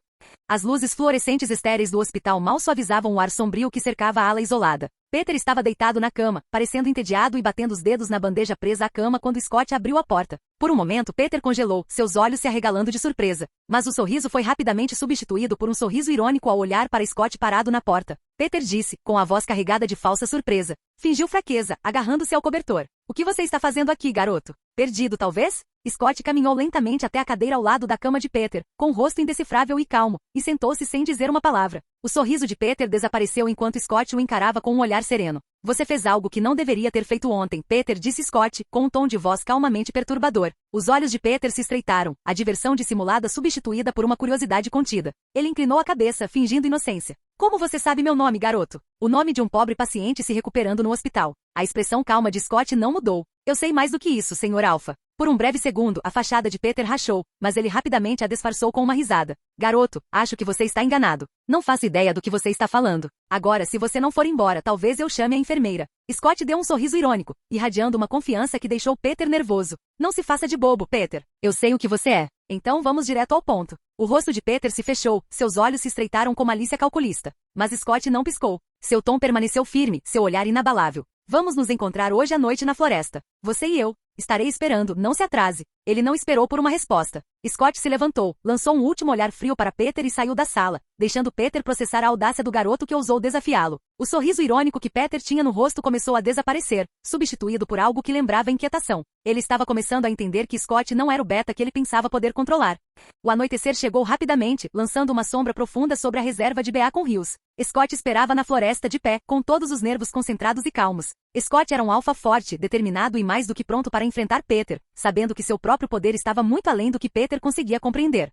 As luzes fluorescentes estéreis do hospital mal suavizavam o ar sombrio que cercava a ala isolada. Peter estava deitado na cama, parecendo entediado e batendo os dedos na bandeja presa à cama quando Scott abriu a porta. Por um momento Peter congelou, seus olhos se arregalando de surpresa. Mas o sorriso foi rapidamente substituído por um sorriso irônico ao olhar para Scott parado na porta. Peter disse, com a voz carregada de falsa surpresa. Fingiu fraqueza, agarrando-se ao cobertor. O que você está fazendo aqui, garoto? Perdido, talvez? Scott caminhou lentamente até a cadeira ao lado da cama de Peter, com o rosto indecifrável e calmo, e sentou-se sem dizer uma palavra. O sorriso de Peter desapareceu enquanto Scott o encarava com um olhar sereno. Você fez algo que não deveria ter feito ontem, Peter, disse Scott, com um tom de voz calmamente perturbador. Os olhos de Peter se estreitaram, a diversão dissimulada substituída por uma curiosidade contida. Ele inclinou a cabeça, fingindo inocência. Como você sabe meu nome, garoto? O nome de um pobre paciente se recuperando no hospital. A expressão calma de Scott não mudou. Eu sei mais do que isso, Sr. Alpha. Por um breve segundo, a fachada de Peter rachou, mas ele rapidamente a disfarçou com uma risada. Garoto, acho que você está enganado. Não faço ideia do que você está falando. Agora, se você não for embora, talvez eu chame a enfermeira. Scott deu um sorriso irônico, irradiando uma confiança que deixou Peter nervoso. Não se faça de bobo, Peter. Eu sei o que você é. Então vamos direto ao ponto. O rosto de Peter se fechou, seus olhos se estreitaram com malícia calculista. Mas Scott não piscou. Seu tom permaneceu firme, seu olhar inabalável. Vamos nos encontrar hoje à noite na floresta. Você e eu. Estarei esperando, não se atrase. Ele não esperou por uma resposta. Scott se levantou, lançou um último olhar frio para Peter e saiu da sala, deixando Peter processar a audácia do garoto que ousou desafiá-lo. O sorriso irônico que Peter tinha no rosto começou a desaparecer, substituído por algo que lembrava inquietação. Ele estava começando a entender que Scott não era o beta que ele pensava poder controlar. O anoitecer chegou rapidamente, lançando uma sombra profunda sobre a reserva de Beacon Hills. Scott esperava na floresta de pé, com todos os nervos concentrados e calmos. Scott era um alfa forte, determinado e mais do que pronto para enfrentar Peter, sabendo que seu próprio poder estava muito além do que Peter conseguia compreender.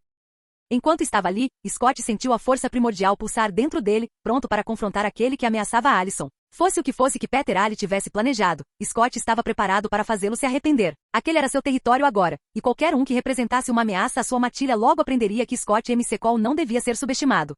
Enquanto estava ali, Scott sentiu a força primordial pulsar dentro dele, pronto para confrontar aquele que ameaçava Alison. Fosse o que fosse que Peter Ali tivesse planejado, Scott estava preparado para fazê-lo se arrepender. Aquele era seu território agora, e qualquer um que representasse uma ameaça à sua matilha logo aprenderia que Scott MC Cole não devia ser subestimado.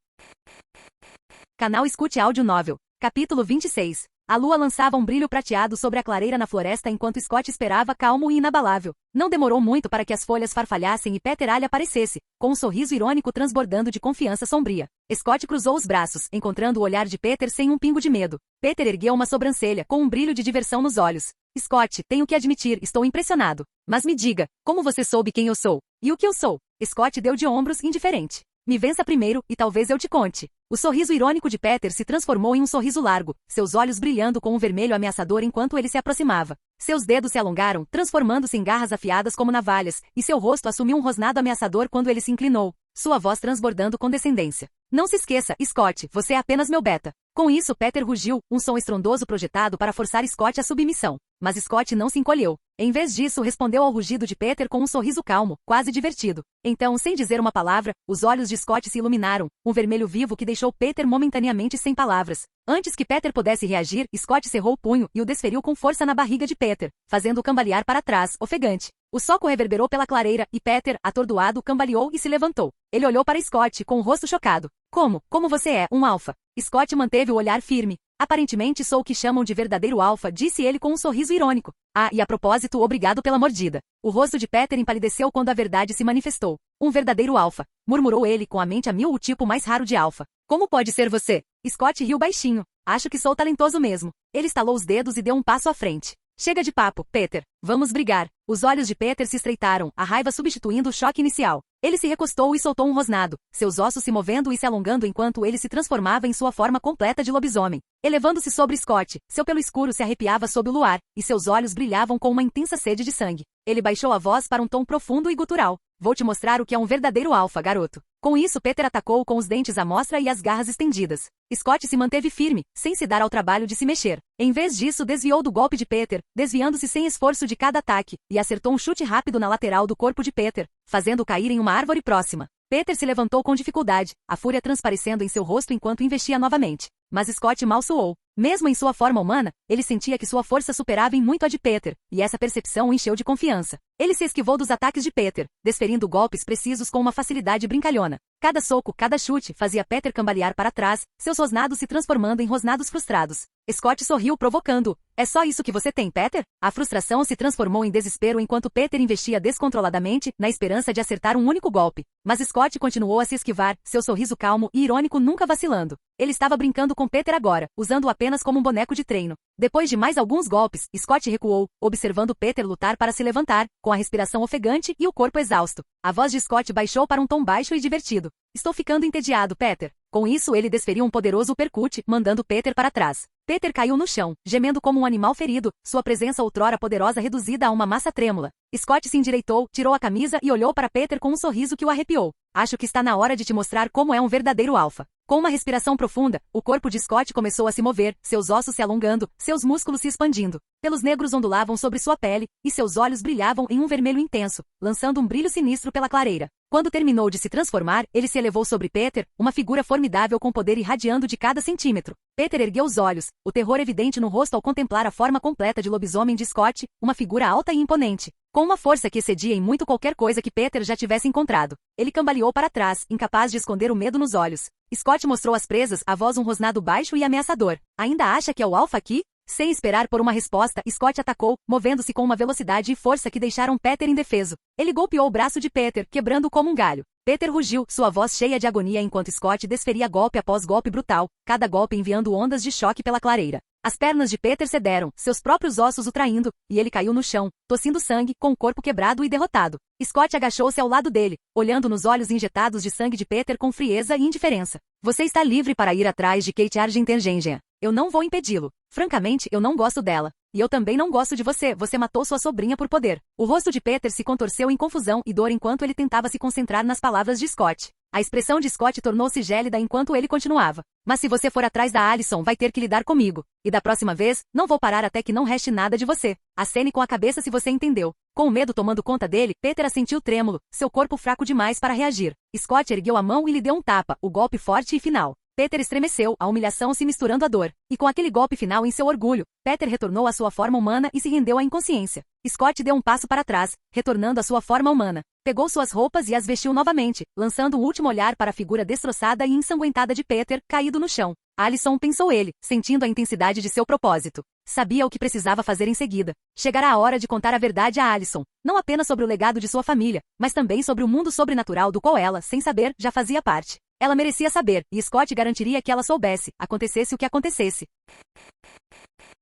Canal Escute Áudio Novel. Capítulo 26. A lua lançava um brilho prateado sobre a clareira na floresta enquanto Scott esperava calmo e inabalável. Não demorou muito para que as folhas farfalhassem e Peter Ali aparecesse, com um sorriso irônico transbordando de confiança sombria. Scott cruzou os braços, encontrando o olhar de Peter sem um pingo de medo. Peter ergueu uma sobrancelha, com um brilho de diversão nos olhos. Scott, tenho que admitir, estou impressionado. Mas me diga, como você soube quem eu sou? E o que eu sou? Scott deu de ombros, indiferente. Me vença primeiro, e talvez eu te conte. O sorriso irônico de Peter se transformou em um sorriso largo, seus olhos brilhando com um vermelho ameaçador enquanto ele se aproximava. Seus dedos se alongaram, transformando-se em garras afiadas como navalhas, e seu rosto assumiu um rosnado ameaçador quando ele se inclinou, sua voz transbordando condescendência. Não se esqueça, Scott, você é apenas meu beta. Com isso, Peter rugiu, um som estrondoso projetado para forçar Scott à submissão. Mas Scott não se encolheu. Em vez disso, respondeu ao rugido de Peter com um sorriso calmo, quase divertido. Então, sem dizer uma palavra, os olhos de Scott se iluminaram, um vermelho vivo que deixou Peter momentaneamente sem palavras. Antes que Peter pudesse reagir, Scott cerrou o punho e o desferiu com força na barriga de Peter, fazendo-o cambalear para trás, ofegante. O soco reverberou pela clareira e Peter, atordoado, cambaleou e se levantou. Ele olhou para Scott com o rosto chocado. Como você é um alfa? Scott manteve o olhar firme. Aparentemente sou o que chamam de verdadeiro alfa, disse ele com um sorriso irônico. Ah, e a propósito, obrigado pela mordida. O rosto de Peter empalideceu quando a verdade se manifestou. Um verdadeiro alfa, murmurou ele com a mente a mil, o tipo mais raro de alfa. Como pode ser você? Scott riu baixinho. Acho que sou talentoso mesmo. Ele estalou os dedos e deu um passo à frente. Chega de papo, Peter. Vamos brigar. Os olhos de Peter se estreitaram, a raiva substituindo o choque inicial. Ele se recostou e soltou um rosnado, seus ossos se movendo e se alongando enquanto ele se transformava em sua forma completa de lobisomem. Elevando-se sobre Scott, seu pelo escuro se arrepiava sob o luar, e seus olhos brilhavam com uma intensa sede de sangue. Ele baixou a voz para um tom profundo e gutural. Vou te mostrar o que é um verdadeiro alfa, garoto. Com isso, Peter atacou com os dentes à mostra e as garras estendidas. Scott se manteve firme, sem se dar ao trabalho de se mexer. Em vez disso, desviou do golpe de Peter, desviando-se sem esforço de cada ataque, e acertou um chute rápido na lateral do corpo de Peter, fazendo-o cair em uma árvore próxima. Peter se levantou com dificuldade, a fúria transparecendo em seu rosto enquanto investia novamente. Mas Scott mal suou. Mesmo em sua forma humana, ele sentia que sua força superava em muito a de Peter, e essa percepção o encheu de confiança. Ele se esquivou dos ataques de Peter, desferindo golpes precisos com uma facilidade brincalhona. Cada soco, cada chute, fazia Peter cambalear para trás, seus rosnados se transformando em rosnados frustrados. Scott sorriu provocando-o. É só isso que você tem, Peter? A frustração se transformou em desespero enquanto Peter investia descontroladamente, na esperança de acertar um único golpe. Mas Scott continuou a se esquivar, seu sorriso calmo e irônico nunca vacilando. Ele estava brincando com Peter agora, usando-o apenas como um boneco de treino. Depois de mais alguns golpes, Scott recuou, observando Peter lutar para se levantar, com a respiração ofegante e o corpo exausto. A voz de Scott baixou para um tom baixo e divertido. Estou ficando entediado, Peter. Com isso, ele desferiu um poderoso uppercut, mandando Peter para trás. Peter caiu no chão, gemendo como um animal ferido, sua presença outrora poderosa reduzida a uma massa trêmula. Scott se endireitou, tirou a camisa e olhou para Peter com um sorriso que o arrepiou. Acho que está na hora de te mostrar como é um verdadeiro alfa. Com uma respiração profunda, o corpo de Scott começou a se mover, seus ossos se alongando, seus músculos se expandindo. Pelos negros ondulavam sobre sua pele, e seus olhos brilhavam em um vermelho intenso, lançando um brilho sinistro pela clareira. Quando terminou de se transformar, ele se elevou sobre Peter, uma figura formidável com poder irradiando de cada centímetro. Peter ergueu os olhos, o terror evidente no rosto ao contemplar a forma completa de lobisomem de Scott, uma figura alta e imponente, com uma força que excedia em muito qualquer coisa que Peter já tivesse encontrado. Ele cambaleou para trás, incapaz de esconder o medo nos olhos. Scott mostrou às presas, a voz um rosnado baixo e ameaçador. Ainda acha que é o alfa aqui? Sem esperar por uma resposta, Scott atacou, movendo-se com uma velocidade e força que deixaram Peter indefeso. Ele golpeou o braço de Peter, quebrando-o como um galho. Peter rugiu, sua voz cheia de agonia enquanto Scott desferia golpe após golpe brutal, cada golpe enviando ondas de choque pela clareira. As pernas de Peter cederam, seus próprios ossos o traindo, e ele caiu no chão, tossindo sangue, com o corpo quebrado e derrotado. Scott agachou-se ao lado dele, olhando nos olhos injetados de sangue de Peter com frieza e indiferença. Você está livre para ir atrás de Kate Argent-Engengen. Eu não vou impedi-lo. Francamente, eu não gosto dela. E eu também não gosto de você, você matou sua sobrinha por poder. O rosto de Peter se contorceu em confusão e dor enquanto ele tentava se concentrar nas palavras de Scott. A expressão de Scott tornou-se gélida enquanto ele continuava. Mas se você for atrás da Allison, vai ter que lidar comigo. E da próxima vez, não vou parar até que não reste nada de você. Acene com a cabeça se você entendeu. Com o medo tomando conta dele, Peter assentiu trêmulo, seu corpo fraco demais para reagir. Scott ergueu a mão e lhe deu um tapa, o golpe forte e final. Peter estremeceu, a humilhação se misturando à dor. E com aquele golpe final em seu orgulho, Peter retornou à sua forma humana e se rendeu à inconsciência. Scott deu um passo para trás, retornando à sua forma humana. Pegou suas roupas e as vestiu novamente, lançando um último olhar para a figura destroçada e ensanguentada de Peter, caído no chão. Allison, pensou ele, sentindo a intensidade de seu propósito. Sabia o que precisava fazer em seguida. Chegará a hora de contar a verdade a Allison, não apenas sobre o legado de sua família, mas também sobre o mundo sobrenatural do qual ela, sem saber, já fazia parte. Ela merecia saber, e Scott garantiria que ela soubesse, acontecesse o que acontecesse.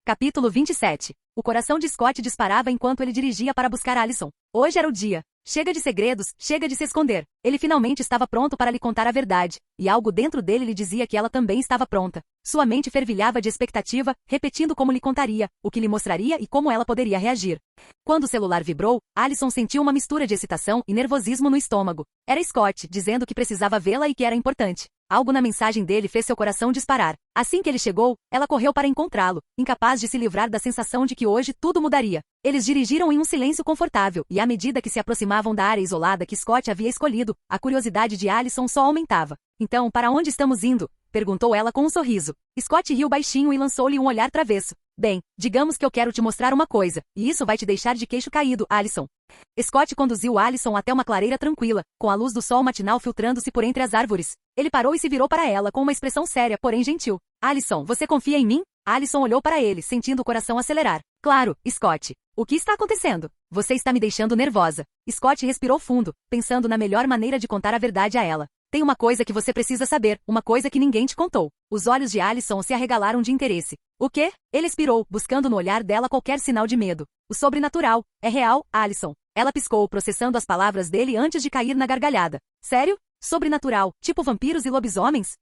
Capítulo 27. O coração de Scott disparava enquanto ele dirigia para buscar Allison. Hoje era o dia. Chega de segredos, chega de se esconder. Ele finalmente estava pronto para lhe contar a verdade, e algo dentro dele lhe dizia que ela também estava pronta. Sua mente fervilhava de expectativa, repetindo como lhe contaria, o que lhe mostraria e como ela poderia reagir. Quando o celular vibrou, Allison sentiu uma mistura de excitação e nervosismo no estômago. Era Scott, dizendo que precisava vê-la e que era importante. Algo na mensagem dele fez seu coração disparar. Assim que ele chegou, ela correu para encontrá-lo, incapaz de se livrar da sensação de que hoje tudo mudaria. Eles dirigiram em um silêncio confortável, e à medida que se aproximavam da área isolada que Scott havia escolhido, a curiosidade de Allison só aumentava. Então, para onde estamos indo? Perguntou ela com um sorriso. Scott riu baixinho e lançou-lhe um olhar travesso. Bem, digamos que eu quero te mostrar uma coisa, e isso vai te deixar de queixo caído, Allison. Scott conduziu Allison até uma clareira tranquila, com a luz do sol matinal filtrando-se por entre as árvores. Ele parou e se virou para ela com uma expressão séria, porém gentil. Allison, você confia em mim? Allison olhou para ele, sentindo o coração acelerar. Claro, Scott. O que está acontecendo? Você está me deixando nervosa. Scott respirou fundo, pensando na melhor maneira de contar a verdade a ela. Tem uma coisa que você precisa saber, uma coisa que ninguém te contou. Os olhos de Allison se arregalaram de interesse. O quê? Ele expirou, buscando no olhar dela qualquer sinal de medo. O sobrenatural. É real, Allison. Ela piscou, processando as palavras dele antes de cair na gargalhada. Sério? Sobrenatural, tipo vampiros e lobisomens?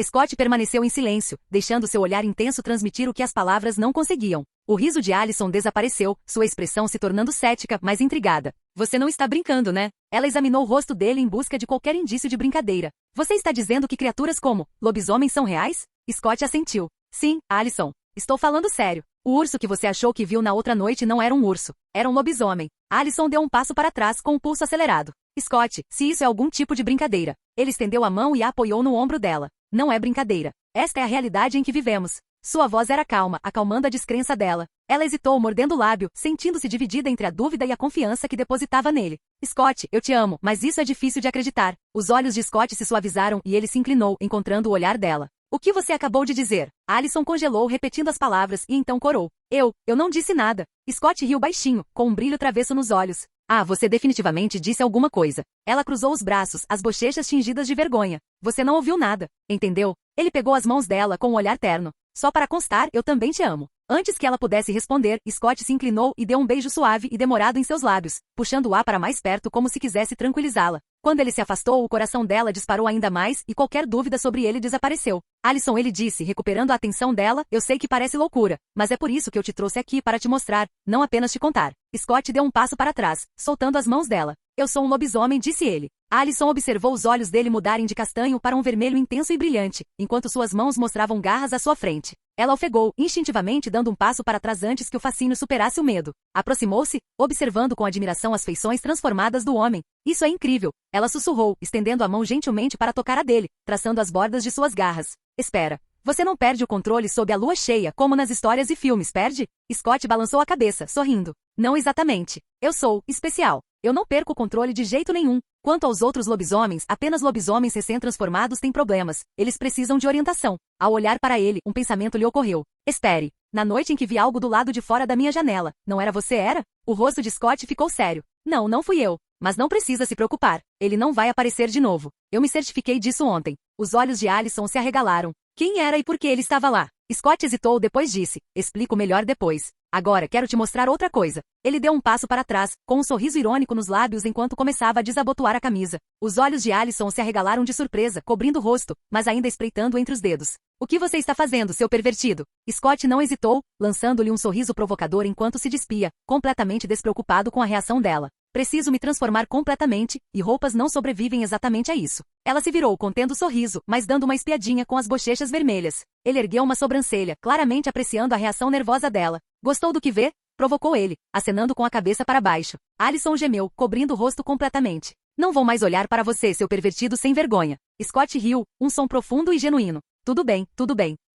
Scott permaneceu em silêncio, deixando seu olhar intenso transmitir o que as palavras não conseguiam. O riso de Allison desapareceu, sua expressão se tornando cética, mas intrigada. Você não está brincando, né? Ela examinou o rosto dele em busca de qualquer indício de brincadeira. Você está dizendo que criaturas como lobisomens são reais? Scott assentiu. Sim, Allison. Estou falando sério. O urso que você achou que viu na outra noite não era um urso. Era um lobisomem. Allison deu um passo para trás com o pulso acelerado. Scott, se isso é algum tipo de brincadeira. Ele estendeu a mão e a apoiou no ombro dela. Não é brincadeira. Esta é a realidade em que vivemos. Sua voz era calma, acalmando a descrença dela. Ela hesitou, mordendo o lábio, sentindo-se dividida entre a dúvida e a confiança que depositava nele. Scott, eu te amo, mas isso é difícil de acreditar. Os olhos de Scott se suavizaram e ele se inclinou, encontrando o olhar dela. O que você acabou de dizer? Allison congelou, repetindo as palavras, e então corou. Eu não disse nada. Scott riu baixinho, com um brilho travesso nos olhos. Ah, você definitivamente disse alguma coisa. Ela cruzou os braços, as bochechas tingidas de vergonha. Você não ouviu nada, entendeu? Ele pegou as mãos dela com um olhar terno. Só para constar, eu também te amo. Antes que ela pudesse responder, Scott se inclinou e deu um beijo suave e demorado em seus lábios, puxando o ar para mais perto como se quisesse tranquilizá-la. Quando ele se afastou, o coração dela disparou ainda mais e qualquer dúvida sobre ele desapareceu. Allison, ele disse, recuperando a atenção dela, eu sei que parece loucura, mas é por isso que eu te trouxe aqui para te mostrar, não apenas te contar. Scott deu um passo para trás, soltando as mãos dela. Eu sou um lobisomem, disse ele. Allison observou os olhos dele mudarem de castanho para um vermelho intenso e brilhante, enquanto suas mãos mostravam garras à sua frente. Ela ofegou, instintivamente dando um passo para trás antes que o fascínio superasse o medo. Aproximou-se, observando com admiração as feições transformadas do homem. Isso é incrível. Ela sussurrou, estendendo a mão gentilmente para tocar a dele, traçando as bordas de suas garras. Espera. Você não perde o controle sob a lua cheia, como nas histórias e filmes, perde? Scott balançou a cabeça, sorrindo. Não exatamente. Eu sou especial. Eu não perco o controle de jeito nenhum. Quanto aos outros lobisomens, apenas lobisomens recém-transformados têm problemas. Eles precisam de orientação. Ao olhar para ele, um pensamento lhe ocorreu. Espere. Na noite em que vi algo do lado de fora da minha janela, não era você, era? O rosto de Scott ficou sério. Não fui eu. Mas não precisa se preocupar. Ele não vai aparecer de novo. Eu me certifiquei disso ontem. Os olhos de Allison se arregalaram. Quem era e por que ele estava lá? Scott hesitou, depois disse. Explico melhor depois. Agora quero te mostrar outra coisa. Ele deu um passo para trás, com um sorriso irônico nos lábios enquanto começava a desabotoar a camisa. Os olhos de Allison se arregalaram de surpresa, cobrindo o rosto, mas ainda espreitando entre os dedos. O que você está fazendo, seu pervertido? Scott não hesitou, lançando-lhe um sorriso provocador enquanto se despia, completamente despreocupado com a reação dela. Preciso me transformar completamente, e roupas não sobrevivem exatamente a isso. Ela se virou contendo o sorriso, mas dando uma espiadinha com as bochechas vermelhas. Ele ergueu uma sobrancelha, claramente apreciando a reação nervosa dela. Gostou do que vê? Provocou ele, acenando com a cabeça para baixo. Allison gemeu, cobrindo o rosto completamente. Não vou mais olhar para você, seu pervertido sem vergonha. Scott riu, um som profundo e genuíno. Tudo bem.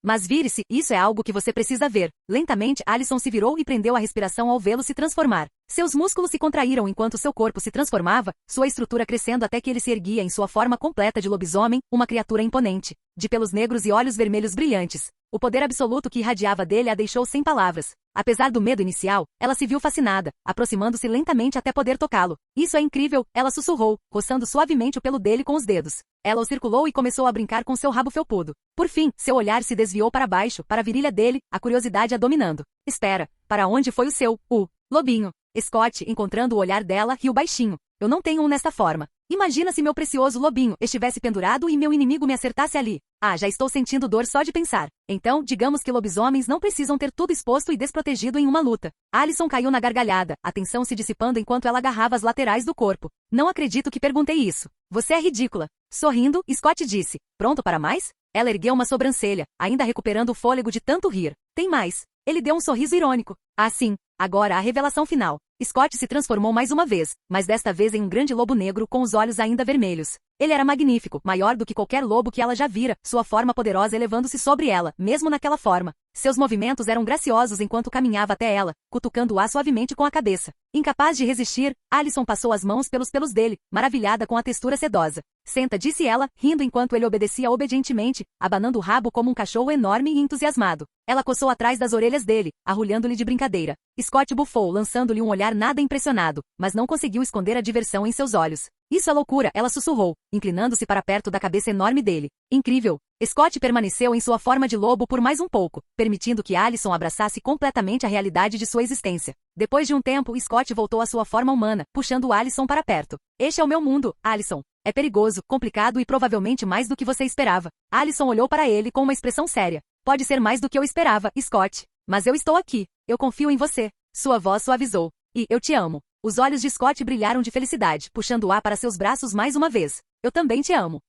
Mas vire-se, isso é algo que você precisa ver. Lentamente, Allison se virou e prendeu a respiração ao vê-lo se transformar. Seus músculos se contraíram enquanto seu corpo se transformava, sua estrutura crescendo até que ele se erguia em sua forma completa de lobisomem, uma criatura imponente, de pelos negros e olhos vermelhos brilhantes. O poder absoluto que irradiava dele a deixou sem palavras. Apesar do medo inicial, ela se viu fascinada, aproximando-se lentamente até poder tocá-lo. Isso é incrível, ela sussurrou, roçando suavemente o pelo dele com os dedos. Ela o circulou e começou a brincar com seu rabo felpudo. Por fim, seu olhar se desviou para baixo, para a virilha dele, a curiosidade a dominando. Espera, para onde foi o lobinho? Scott, encontrando o olhar dela, riu baixinho. Eu não tenho um nesta forma. Imagina se meu precioso lobinho estivesse pendurado e meu inimigo me acertasse ali. Ah, já estou sentindo dor só de pensar. Então, digamos que lobisomens não precisam ter tudo exposto e desprotegido em uma luta. Alison caiu na gargalhada, a tensão se dissipando enquanto ela agarrava as laterais do corpo. Não acredito que perguntei isso. Você é ridícula. Sorrindo, Scott disse. Pronto para mais? Ela ergueu uma sobrancelha, ainda recuperando o fôlego de tanto rir. Tem mais. Ele deu um sorriso irônico. Ah, sim. Agora a revelação final. Scott se transformou mais uma vez, mas desta vez em um grande lobo negro com os olhos ainda vermelhos. Ele era magnífico, maior do que qualquer lobo que ela já vira, sua forma poderosa elevando-se sobre ela, mesmo naquela forma. Seus movimentos eram graciosos enquanto caminhava até ela, cutucando-a suavemente com a cabeça. Incapaz de resistir, Alison passou as mãos pelos pelos dele, maravilhada com a textura sedosa. Senta, disse ela, rindo enquanto ele obedecia obedientemente, abanando o rabo como um cachorro enorme e entusiasmado. Ela coçou atrás das orelhas dele, arrulhando-lhe de brincadeira. Scott bufou, lançando-lhe um olhar nada impressionado, mas não conseguiu esconder a diversão em seus olhos. Isso é loucura, ela sussurrou, inclinando-se para perto da cabeça enorme dele. Incrível. Scott permaneceu em sua forma de lobo por mais um pouco, permitindo que Alison abraçasse completamente a realidade de sua existência. Depois de um tempo, Scott voltou à sua forma humana, puxando Alison para perto. Este é o meu mundo, Alison. É perigoso, complicado e provavelmente mais do que você esperava. Alison olhou para ele com uma expressão séria. Pode ser mais do que eu esperava, Scott. Mas eu estou aqui. Eu confio em você. Sua voz suavizou. E eu te amo. Os olhos de Scott brilharam de felicidade, puxando-a para seus braços mais uma vez. Eu também te amo.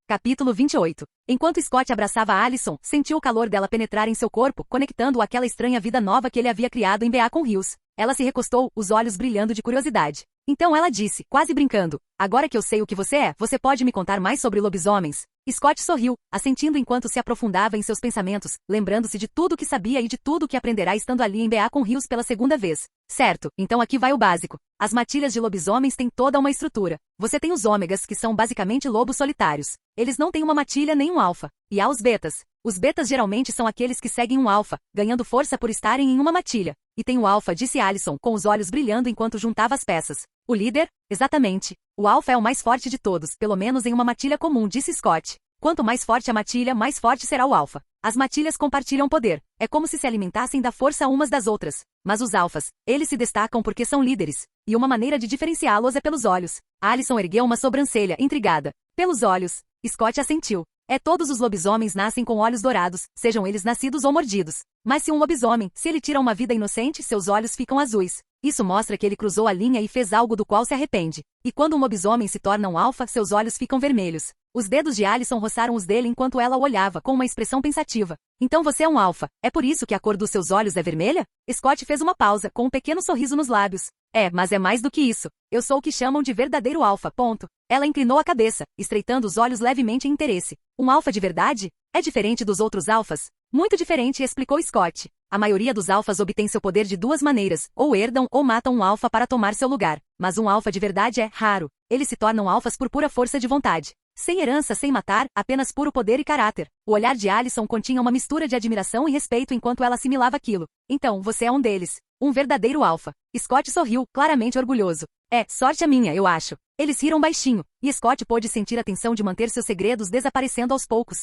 Capítulo 28. Enquanto Scott abraçava Alison, sentiu o calor dela penetrar em seu corpo, conectando-o àquela estranha vida nova que ele havia criado em Beacon Hills. Ela se recostou, os olhos brilhando de curiosidade. Então ela disse, quase brincando, agora que eu sei o que você é, você pode me contar mais sobre lobisomens? Scott sorriu, assentindo enquanto se aprofundava em seus pensamentos, lembrando-se de tudo o que sabia e de tudo o que aprenderá estando ali em Beacon Hills pela segunda vez. Certo, então aqui vai o básico. As matilhas de lobisomens têm toda uma estrutura. Você tem os ômegas, que são basicamente lobos solitários. Eles não têm uma matilha nem um alfa. E há os betas. Os betas geralmente são aqueles que seguem um alfa, ganhando força por estarem em uma matilha. E tem o alfa, disse Alison, com os olhos brilhando enquanto juntava as peças. O líder? Exatamente. O alfa é o mais forte de todos, pelo menos em uma matilha comum, disse Scott. Quanto mais forte a matilha, mais forte será o alfa. As matilhas compartilham poder. É como se alimentassem da força umas das outras. Mas os alfas, eles se destacam porque são líderes. E uma maneira de diferenciá-los é pelos olhos. Alison ergueu uma sobrancelha, intrigada. Pelos olhos. Scott assentiu. Todos os lobisomens nascem com olhos dourados, sejam eles nascidos ou mordidos. Mas se um lobisomem, se ele tira uma vida inocente, seus olhos ficam azuis. Isso mostra que ele cruzou a linha e fez algo do qual se arrepende. E quando um lobisomem se torna um alfa, seus olhos ficam vermelhos. Os dedos de Alison roçaram os dele enquanto ela o olhava, com uma expressão pensativa. Então você é um alfa. É por isso que a cor dos seus olhos é vermelha? Scott fez uma pausa, com um pequeno sorriso nos lábios. Mas é mais do que isso. Eu sou o que chamam de verdadeiro alfa, ponto. Ela inclinou a cabeça, estreitando os olhos levemente em interesse. Um alfa de verdade? É diferente dos outros alfas? Muito diferente, explicou Scott. A maioria dos alfas obtém seu poder de duas maneiras, ou herdam ou matam um alfa para tomar seu lugar. Mas um alfa de verdade é raro. Eles se tornam alfas por pura força de vontade. Sem herança, sem matar, apenas puro poder e caráter. O olhar de Alison continha uma mistura de admiração e respeito enquanto ela assimilava aquilo. Então, você é um deles. Um verdadeiro alfa. Scott sorriu, claramente orgulhoso. Sorte a minha, eu acho. Eles riram baixinho, e Scott pôde sentir a tensão de manter seus segredos desaparecendo aos poucos.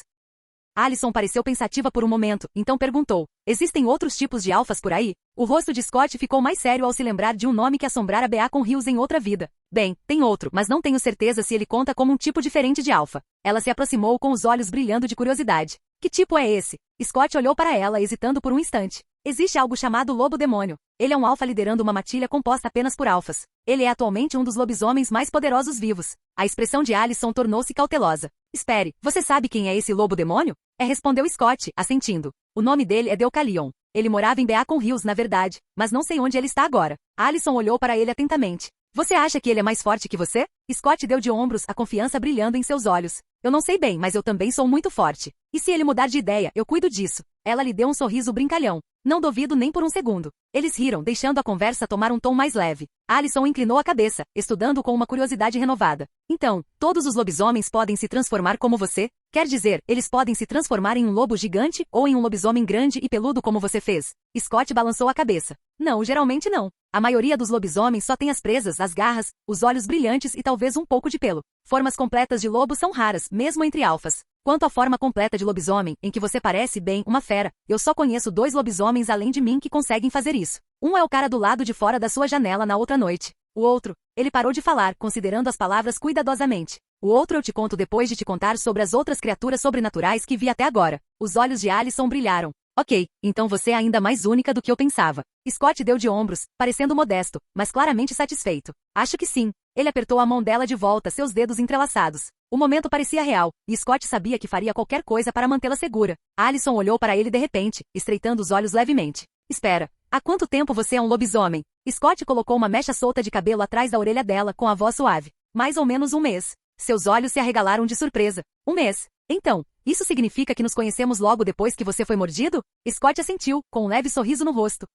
Alison pareceu pensativa por um momento, então perguntou, existem outros tipos de alfas por aí? O rosto de Scott ficou mais sério ao se lembrar de um nome que assombrara Beacon Hills em outra vida. Bem, tem outro, mas não tenho certeza se ele conta como um tipo diferente de alfa. Ela se aproximou com os olhos brilhando de curiosidade. Que tipo é esse? Scott olhou para ela, hesitando por um instante. Existe algo chamado lobo demônio. Ele é um alfa liderando uma matilha composta apenas por alfas. Ele é atualmente um dos lobisomens mais poderosos vivos. A expressão de Alison tornou-se cautelosa. Espere, você sabe quem é esse lobo demônio? Respondeu Scott, assentindo. O nome dele é Deucalion. Ele morava em Beacon Hills, na verdade, mas não sei onde ele está agora. Alison olhou para ele atentamente. Você acha que ele é mais forte que você? Scott deu de ombros, a confiança brilhando em seus olhos. Eu não sei bem, mas eu também sou muito forte. E se ele mudar de ideia, eu cuido disso. Ela lhe deu um sorriso brincalhão. Não duvido nem por um segundo. Eles riram, deixando a conversa tomar um tom mais leve. Alison inclinou a cabeça, estudando com uma curiosidade renovada. Então, todos os lobisomens podem se transformar como você? Quer dizer, eles podem se transformar em um lobo gigante ou em um lobisomem grande e peludo como você fez? Scott balançou a cabeça. Não, geralmente não. A maioria dos lobisomens só tem as presas, as garras, os olhos brilhantes e talvez um pouco de pelo. Formas completas de lobo são raras, mesmo entre alfas. Quanto à forma completa de lobisomem, em que você parece bem uma fera, eu só conheço 2 lobisomens além de mim que conseguem fazer isso. Um é o cara do lado de fora da sua janela na outra noite. O outro, ele parou de falar, considerando as palavras cuidadosamente. O outro eu te conto depois de te contar sobre as outras criaturas sobrenaturais que vi até agora. Os olhos de Alison brilharam. Ok, então você é ainda mais única do que eu pensava. Scott deu de ombros, parecendo modesto, mas claramente satisfeito. Acho que sim. Ele apertou a mão dela de volta, seus dedos entrelaçados. O momento parecia real, e Scott sabia que faria qualquer coisa para mantê-la segura. Alison olhou para ele de repente, estreitando os olhos levemente. Espera, há quanto tempo você é um lobisomem? Scott colocou uma mecha solta de cabelo atrás da orelha dela com a voz suave. Mais ou menos um mês. Seus olhos se arregalaram de surpresa. Um mês. Então, isso significa que nos conhecemos logo depois que você foi mordido? Scott assentiu, com um leve sorriso no rosto.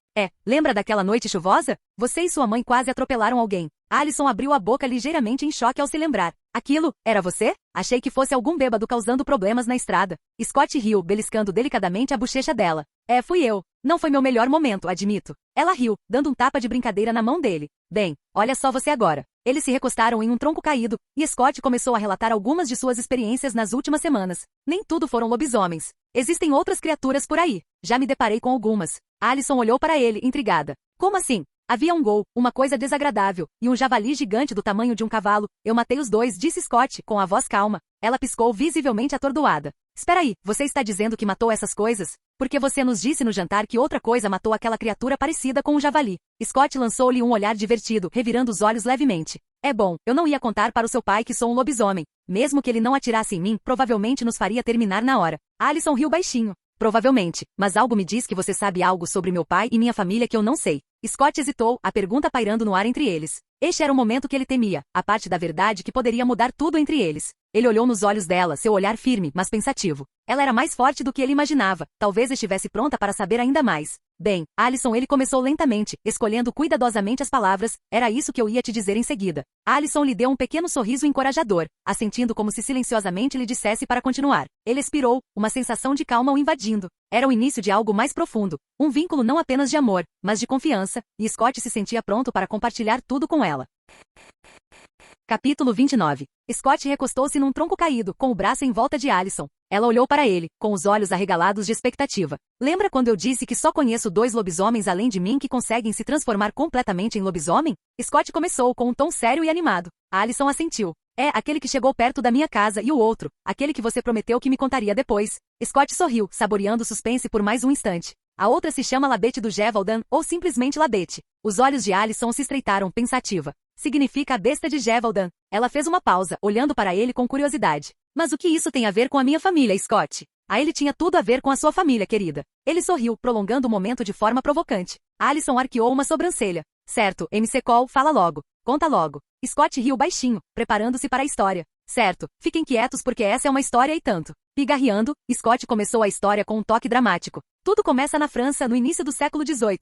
Lembra daquela noite chuvosa? Você e sua mãe quase atropelaram alguém. Alison abriu a boca ligeiramente em choque ao se lembrar. Aquilo, era você? Achei que fosse algum bêbado causando problemas na estrada. Scott riu, beliscando delicadamente a bochecha dela. Fui eu. Não foi meu melhor momento, admito. Ela riu, dando um tapa de brincadeira na mão dele. Bem, olha só você agora. Eles se recostaram em um tronco caído, e Scott começou a relatar algumas de suas experiências nas últimas semanas. Nem tudo foram lobisomens. Existem outras criaturas por aí. Já me deparei com algumas. Alison olhou para ele, intrigada. Como assim? Havia um gol, uma coisa desagradável, e um javali gigante do tamanho de um cavalo. Eu matei os dois, disse Scott, com a voz calma. Ela piscou visivelmente atordoada. Espera aí, você está dizendo que matou essas coisas? Porque você nos disse no jantar que outra coisa matou aquela criatura parecida com um javali. Scott lançou-lhe um olhar divertido, revirando os olhos levemente. É bom, eu não ia contar para o seu pai que sou um lobisomem. Mesmo que ele não atirasse em mim, provavelmente nos faria terminar na hora. Alison riu baixinho. Provavelmente, mas algo me diz que você sabe algo sobre meu pai e minha família que eu não sei. Scott hesitou, a pergunta pairando no ar entre eles. Este era o momento que ele temia, a parte da verdade que poderia mudar tudo entre eles. Ele olhou nos olhos dela, seu olhar firme, mas pensativo. Ela era mais forte do que ele imaginava, talvez estivesse pronta para saber ainda mais. Bem, Alison, ele começou lentamente, escolhendo cuidadosamente as palavras, era isso que eu ia te dizer em seguida. Alison lhe deu um pequeno sorriso encorajador, assentindo como se silenciosamente lhe dissesse para continuar. Ele expirou, uma sensação de calma o invadindo. Era o início de algo mais profundo, um vínculo não apenas de amor, mas de confiança, e Scott se sentia pronto para compartilhar tudo com ela. Capítulo 29. Scott recostou-se num tronco caído, com o braço em volta de Alison. Ela olhou para ele, com os olhos arregalados de expectativa. Lembra quando eu disse que só conheço 2 lobisomens além de mim que conseguem se transformar completamente em lobisomem? Scott começou com um tom sério e animado. Alison assentiu. Aquele que chegou perto da minha casa e o outro, aquele que você prometeu que me contaria depois. Scott sorriu, saboreando o suspense por mais um instante. A outra se chama Labete do Gévaudan, ou simplesmente Labete. Os olhos de Alison se estreitaram, pensativa. Significa a besta de Gévaudan. Ela fez uma pausa, olhando para ele com curiosidade. Mas o que isso tem a ver com a minha família, Scott? Ele tinha tudo a ver com a sua família, querida. Ele sorriu, prolongando o momento de forma provocante. Alison arqueou uma sobrancelha. Certo, MC Cole, fala logo. Conta logo. Scott riu baixinho, preparando-se para a história. Certo, fiquem quietos porque essa é uma história e tanto. Pigarreando, Scott começou a história com um toque dramático. Tudo começa na França no início do século XVIII.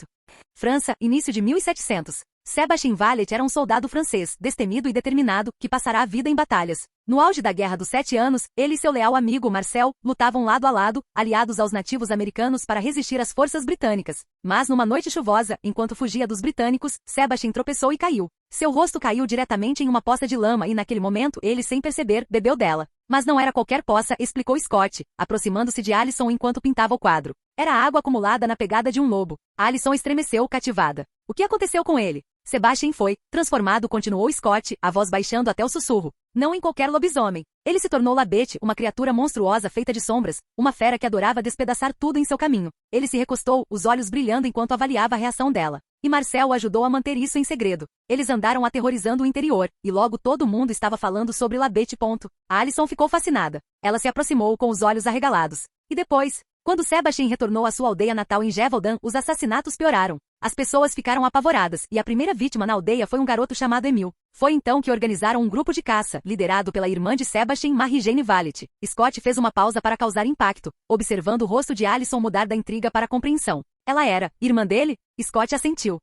França, início de 1700. Sébastien Vallet era um soldado francês, destemido e determinado, que passará a vida em batalhas. No auge da Guerra dos 7 Anos, ele e seu leal amigo Marcel lutavam lado a lado, aliados aos nativos americanos para resistir às forças britânicas. Mas numa noite chuvosa, enquanto fugia dos britânicos, Sébastien tropeçou e caiu. Seu rosto caiu diretamente em uma poça de lama e naquele momento ele, sem perceber, bebeu dela. Mas não era qualquer poça, explicou Scott, aproximando-se de Alison enquanto pintava o quadro. Era água acumulada na pegada de um lobo. Alison estremeceu, cativada. O que aconteceu com ele? Sebastian foi transformado, continuou Scott, a voz baixando até o sussurro. Não em qualquer lobisomem. Ele se tornou Labete, uma criatura monstruosa feita de sombras, uma fera que adorava despedaçar tudo em seu caminho. Ele se recostou, os olhos brilhando enquanto avaliava a reação dela. E Marcel o ajudou a manter isso em segredo. Eles andaram aterrorizando o interior, e logo todo mundo estava falando sobre Labete. A Alison ficou fascinada. Ela se aproximou com os olhos arregalados. E depois, quando Sebastian retornou à sua aldeia natal em Gévaudan, os assassinatos pioraram. As pessoas ficaram apavoradas, e a primeira vítima na aldeia foi um garoto chamado Emil. Foi então que organizaram um grupo de caça, liderado pela irmã de Sebastian, Marie-Jeanne Vallet. Scott fez uma pausa para causar impacto, observando o rosto de Alison mudar da intriga para a compreensão. Ela era irmã dele? Scott assentiu.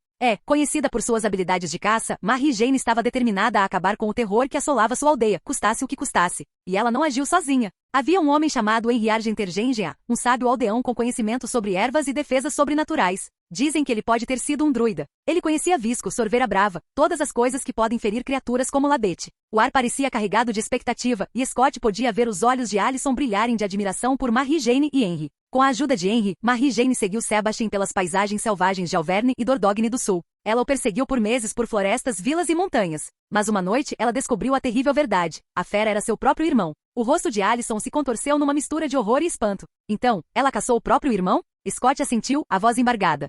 Conhecida por suas habilidades de caça, Marie-Jeanne estava determinada a acabar com o terror que assolava sua aldeia, custasse o que custasse. E ela não agiu sozinha. Havia um homem chamado Henri Argentergengia, um sábio aldeão com conhecimento sobre ervas e defesas sobrenaturais. Dizem que ele pode ter sido um druida. Ele conhecia Visco, Sorveira Brava, todas as coisas que podem ferir criaturas como Labete. O ar parecia carregado de expectativa, e Scott podia ver os olhos de Alison brilharem de admiração por Marie-Jeanne e Henri. Com a ajuda de Henri, Marie-Jeanne seguiu Sebastian pelas paisagens selvagens de Auvergne e Dordogne do Sul. Ela o perseguiu por meses por florestas, vilas e montanhas. Mas uma noite, ela descobriu a terrível verdade. A fera era seu próprio irmão. O rosto de Allison se contorceu numa mistura de horror e espanto. Então, ela caçou o próprio irmão? Scott assentiu, a voz embargada.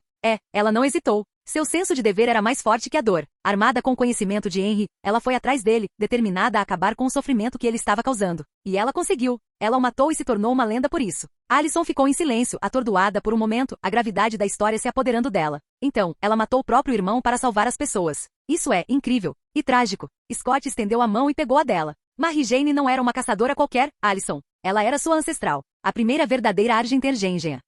Ela não hesitou. Seu senso de dever era mais forte que a dor. Armada com o conhecimento de Henry, ela foi atrás dele, determinada a acabar com o sofrimento que ele estava causando. E ela conseguiu. Ela o matou e se tornou uma lenda por isso. Allison ficou em silêncio, atordoada por um momento, a gravidade da história se apoderando dela. Então, ela matou o próprio irmão para salvar as pessoas. Isso é incrível. E trágico. Scott estendeu a mão e pegou a dela. Mary Jane não era uma caçadora qualquer, Allison. Ela era sua ancestral. A primeira verdadeira Argentergengen.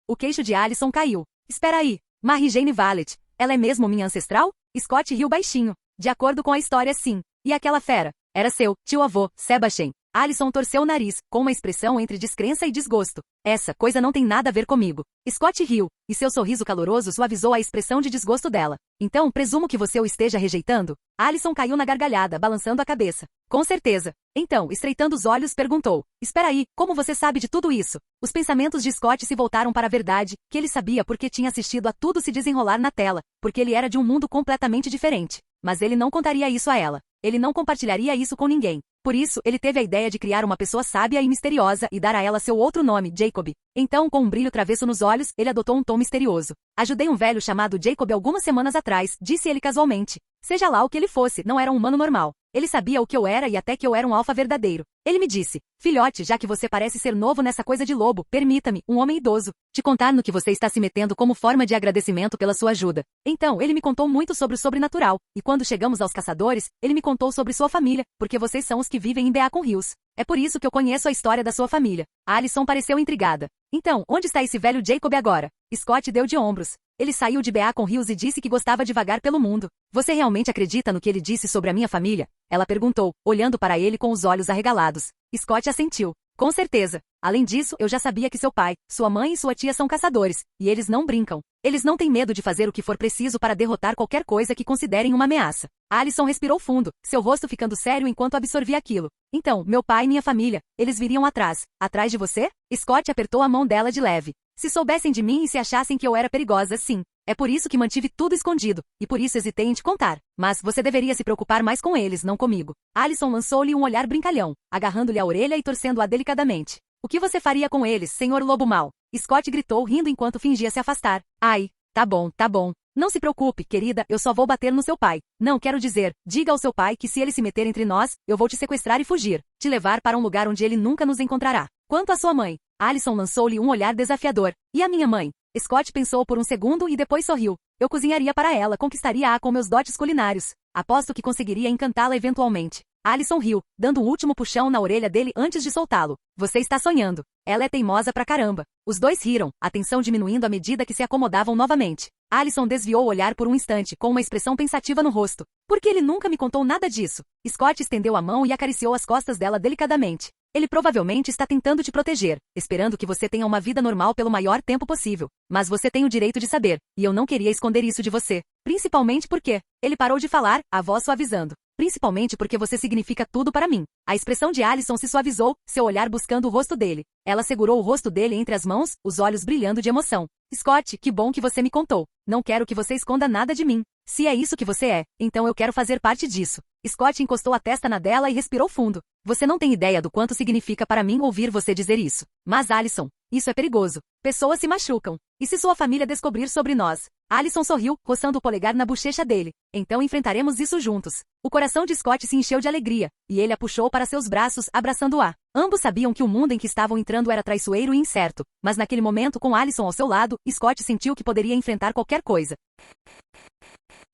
O queixo de Allison caiu. Espera aí. Mary Jane Vallet. Ela é mesmo minha ancestral? Scott riu baixinho. De acordo com a história, sim. E aquela fera? Era seu tio-avô, Sebastian. Allison torceu o nariz, com uma expressão entre descrença e desgosto. Essa coisa não tem nada a ver comigo. Scott riu, e seu sorriso caloroso suavizou a expressão de desgosto dela. Então, presumo que você o esteja rejeitando? Allison caiu na gargalhada, balançando a cabeça. Com certeza. Então, estreitando os olhos, perguntou. Espera aí, como você sabe de tudo isso? Os pensamentos de Scott se voltaram para a verdade, que ele sabia porque tinha assistido a tudo se desenrolar na tela, porque ele era de um mundo completamente diferente. Mas ele não contaria isso a ela. Ele não compartilharia isso com ninguém. Por isso, ele teve a ideia de criar uma pessoa sábia e misteriosa e dar a ela seu outro nome, Jacob. Então, com um brilho travesso nos olhos, ele adotou um tom misterioso. Ajudei um velho chamado Jacob algumas semanas atrás, disse ele casualmente. Seja lá o que ele fosse, não era um humano normal. Ele sabia o que eu era e até que eu era um alfa verdadeiro. Ele me disse, filhote, já que você parece ser novo nessa coisa de lobo, permita-me, um homem idoso, te contar no que você está se metendo como forma de agradecimento pela sua ajuda. Então, ele me contou muito sobre o sobrenatural, e quando chegamos aos caçadores, ele me contou sobre sua família, porque vocês são os que vivem em Beacon Hills. É por isso que eu conheço a história da sua família. Allison pareceu intrigada. Então, onde está esse velho Jacob agora? Scott deu de ombros. Ele saiu de Beacon Hills e disse que gostava de vagar pelo mundo. Você realmente acredita no que ele disse sobre a minha família? Ela perguntou, olhando para ele com os olhos arregalados. Scott assentiu. Com certeza. Além disso, eu já sabia que seu pai, sua mãe e sua tia são caçadores, e eles não brincam. Eles não têm medo de fazer o que for preciso para derrotar qualquer coisa que considerem uma ameaça. Allison respirou fundo, seu rosto ficando sério enquanto absorvia aquilo. Então, meu pai e minha família, eles viriam atrás. Atrás de você? Scott apertou a mão dela de leve. Se soubessem de mim e se achassem que eu era perigosa, sim. É por isso que mantive tudo escondido, e por isso hesitei em te contar. Mas você deveria se preocupar mais com eles, não comigo. Allison lançou-lhe um olhar brincalhão, agarrando-lhe a orelha e torcendo-a delicadamente. O que você faria com eles, senhor lobo mau? Scott gritou rindo enquanto fingia se afastar. Ai, tá bom, tá bom. Não se preocupe, querida, eu só vou bater no seu pai. Não quero dizer, diga ao seu pai que se ele se meter entre nós, eu vou te sequestrar e fugir. Te levar para um lugar onde ele nunca nos encontrará. Quanto à sua mãe, Allison lançou-lhe um olhar desafiador. E a minha mãe? Scott pensou por um segundo e depois sorriu. Eu cozinharia para ela, conquistaria-a com meus dotes culinários. Aposto que conseguiria encantá-la eventualmente. Allison riu, dando um último puxão na orelha dele antes de soltá-lo. Você está sonhando. Ela é teimosa pra caramba. Os dois riram, a tensão diminuindo à medida que se acomodavam novamente. Allison desviou o olhar por um instante, com uma expressão pensativa no rosto. Por que ele nunca me contou nada disso? Scott estendeu a mão e acariciou as costas dela delicadamente. Ele provavelmente está tentando te proteger, esperando que você tenha uma vida normal pelo maior tempo possível. Mas você tem o direito de saber, e eu não queria esconder isso de você. Principalmente porque... Ele parou de falar, a voz suavizando. Principalmente porque você significa tudo para mim. A expressão de Allison se suavizou, seu olhar buscando o rosto dele. Ela segurou o rosto dele entre as mãos, os olhos brilhando de emoção. Scott, que bom que você me contou. Não quero que você esconda nada de mim. Se é isso que você é, então eu quero fazer parte disso. Scott encostou a testa na dela e respirou fundo. Você não tem ideia do quanto significa para mim ouvir você dizer isso. Mas Allison, isso é perigoso. Pessoas se machucam. E se sua família descobrir sobre nós? Allison sorriu, roçando o polegar na bochecha dele. Então enfrentaremos isso juntos. O coração de Scott se encheu de alegria, e ele a puxou para seus braços, abraçando-a. Ambos sabiam que o mundo em que estavam entrando era traiçoeiro e incerto, mas naquele momento com Allison ao seu lado, Scott sentiu que poderia enfrentar qualquer coisa.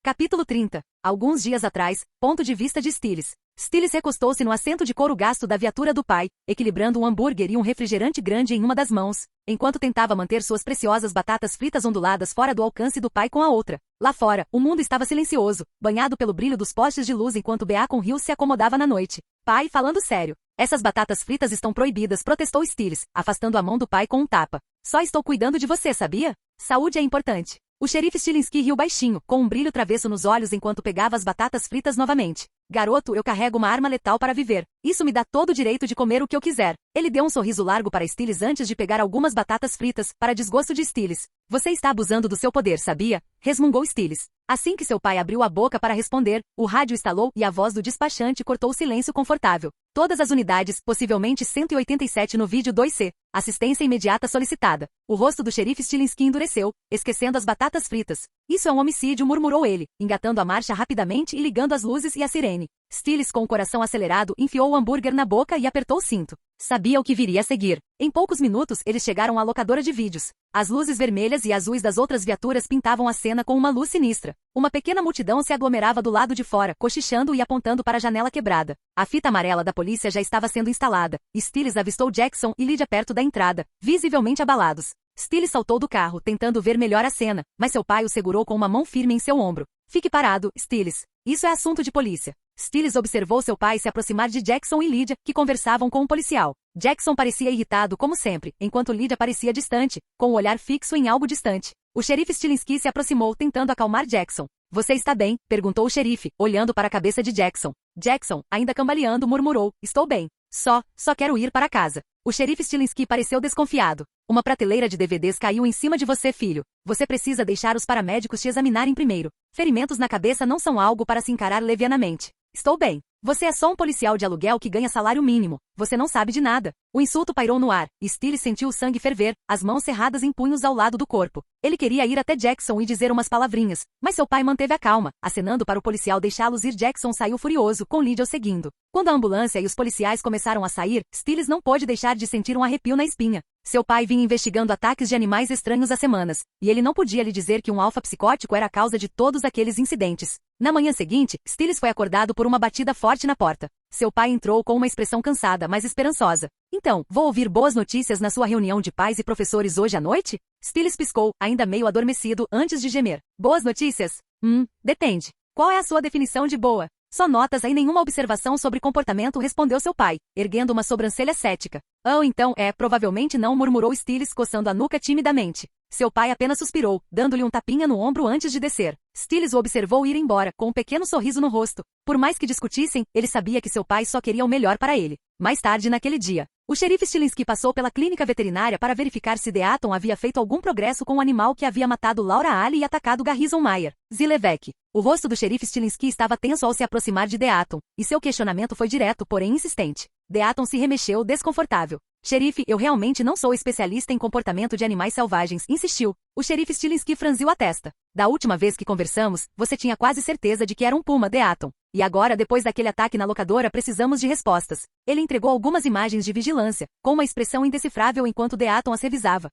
Capítulo 30. Alguns dias atrás, ponto de vista de Stiles. Stiles recostou-se no assento de couro gasto da viatura do pai, equilibrando um hambúrguer e um refrigerante grande em uma das mãos, enquanto tentava manter suas preciosas batatas fritas onduladas fora do alcance do pai com a outra. Lá fora, o mundo estava silencioso, banhado pelo brilho dos postes de luz enquanto Beacon Hills se acomodava na noite. Pai, falando sério. Essas batatas fritas estão proibidas, protestou Stiles, afastando a mão do pai com um tapa. Só estou cuidando de você, sabia? Saúde é importante. O xerife Stilinski riu baixinho, com um brilho travesso nos olhos enquanto pegava as batatas fritas novamente. Garoto, eu carrego uma arma letal para viver. Isso me dá todo o direito de comer o que eu quiser. Ele deu um sorriso largo para Stiles antes de pegar algumas batatas fritas, para desgosto de Stiles. Você está abusando do seu poder, sabia? Resmungou Stiles. Assim que seu pai abriu a boca para responder, o rádio estalou e a voz do despachante cortou o silêncio confortável. Todas as unidades, possivelmente 187 no vídeo 2C. Assistência imediata solicitada. O rosto do xerife Stilinski endureceu, esquecendo as batatas fritas. Isso é um homicídio, murmurou ele, engatando a marcha rapidamente e ligando as luzes e a sirene. Stiles, com o coração acelerado, enfiou o hambúrguer na boca e apertou o cinto. Sabia o que viria a seguir. Em poucos minutos, eles chegaram à locadora de vídeos. As luzes vermelhas e azuis das outras viaturas pintavam a cena com uma luz sinistra. Uma pequena multidão se aglomerava do lado de fora, cochichando e apontando para a janela quebrada. A fita amarela da polícia já estava sendo instalada. Stiles avistou Jackson e Lydia perto da entrada, visivelmente abalados. Stiles saltou do carro, tentando ver melhor a cena, mas seu pai o segurou com uma mão firme em seu ombro. Fique parado, Stiles. Isso é assunto de polícia. Stiles observou seu pai se aproximar de Jackson e Lydia, que conversavam com um policial. Jackson parecia irritado como sempre, enquanto Lydia parecia distante, com o olhar fixo em algo distante. O xerife Stilinski se aproximou tentando acalmar Jackson. Você está bem? Perguntou o xerife, olhando para a cabeça de Jackson. Jackson, ainda cambaleando, murmurou. Estou bem. Só quero ir para casa. O xerife Stilinski pareceu desconfiado. Uma prateleira de DVDs caiu em cima de você, filho. Você precisa deixar os paramédicos te examinarem primeiro. Ferimentos na cabeça não são algo para se encarar levianamente. Estou bem. Você é só um policial de aluguel que ganha salário mínimo. Você não sabe de nada. O insulto pairou no ar, e Stiles sentiu o sangue ferver, as mãos cerradas em punhos ao lado do corpo. Ele queria ir até Jackson e dizer umas palavrinhas, mas seu pai manteve a calma, acenando para o policial deixá-los ir. Jackson saiu furioso, com Lydia o seguindo. Quando a ambulância e os policiais começaram a sair, Stiles não pôde deixar de sentir um arrepio na espinha. Seu pai vinha investigando ataques de animais estranhos há semanas, e ele não podia lhe dizer que um alfa psicótico era a causa de todos aqueles incidentes. Na manhã seguinte, Stiles foi acordado por uma batida forte na porta. Seu pai entrou com uma expressão cansada, mas esperançosa. Então, vou ouvir boas notícias na sua reunião de pais e professores hoje à noite? Stiles piscou, ainda meio adormecido, antes de gemer. Boas notícias? Depende. Qual é a sua definição de boa? Só notas e nenhuma observação sobre comportamento, respondeu seu pai, erguendo uma sobrancelha cética. Oh, então, provavelmente não, murmurou Stiles, coçando a nuca timidamente. Seu pai apenas suspirou, dando-lhe um tapinha no ombro antes de descer. Stiles o observou ir embora, com um pequeno sorriso no rosto. Por mais que discutissem, ele sabia que seu pai só queria o melhor para ele. Mais tarde naquele dia, o xerife Stilinski passou pela clínica veterinária para verificar se Deaton havia feito algum progresso com o animal que havia matado Laura Ali e atacado Garrison Meyer. Zilevek. O rosto do xerife Stilinski estava tenso ao se aproximar de Deaton, e seu questionamento foi direto, porém insistente. Deaton se remexeu, desconfortável. Xerife, eu realmente não sou especialista em comportamento de animais selvagens, insistiu. O xerife Stilinski franziu a testa. Da última vez que conversamos, você tinha quase certeza de que era um puma, Deaton. E agora, depois daquele ataque na locadora, precisamos de respostas. Ele entregou algumas imagens de vigilância, com uma expressão indecifrável enquanto Deaton as revisava.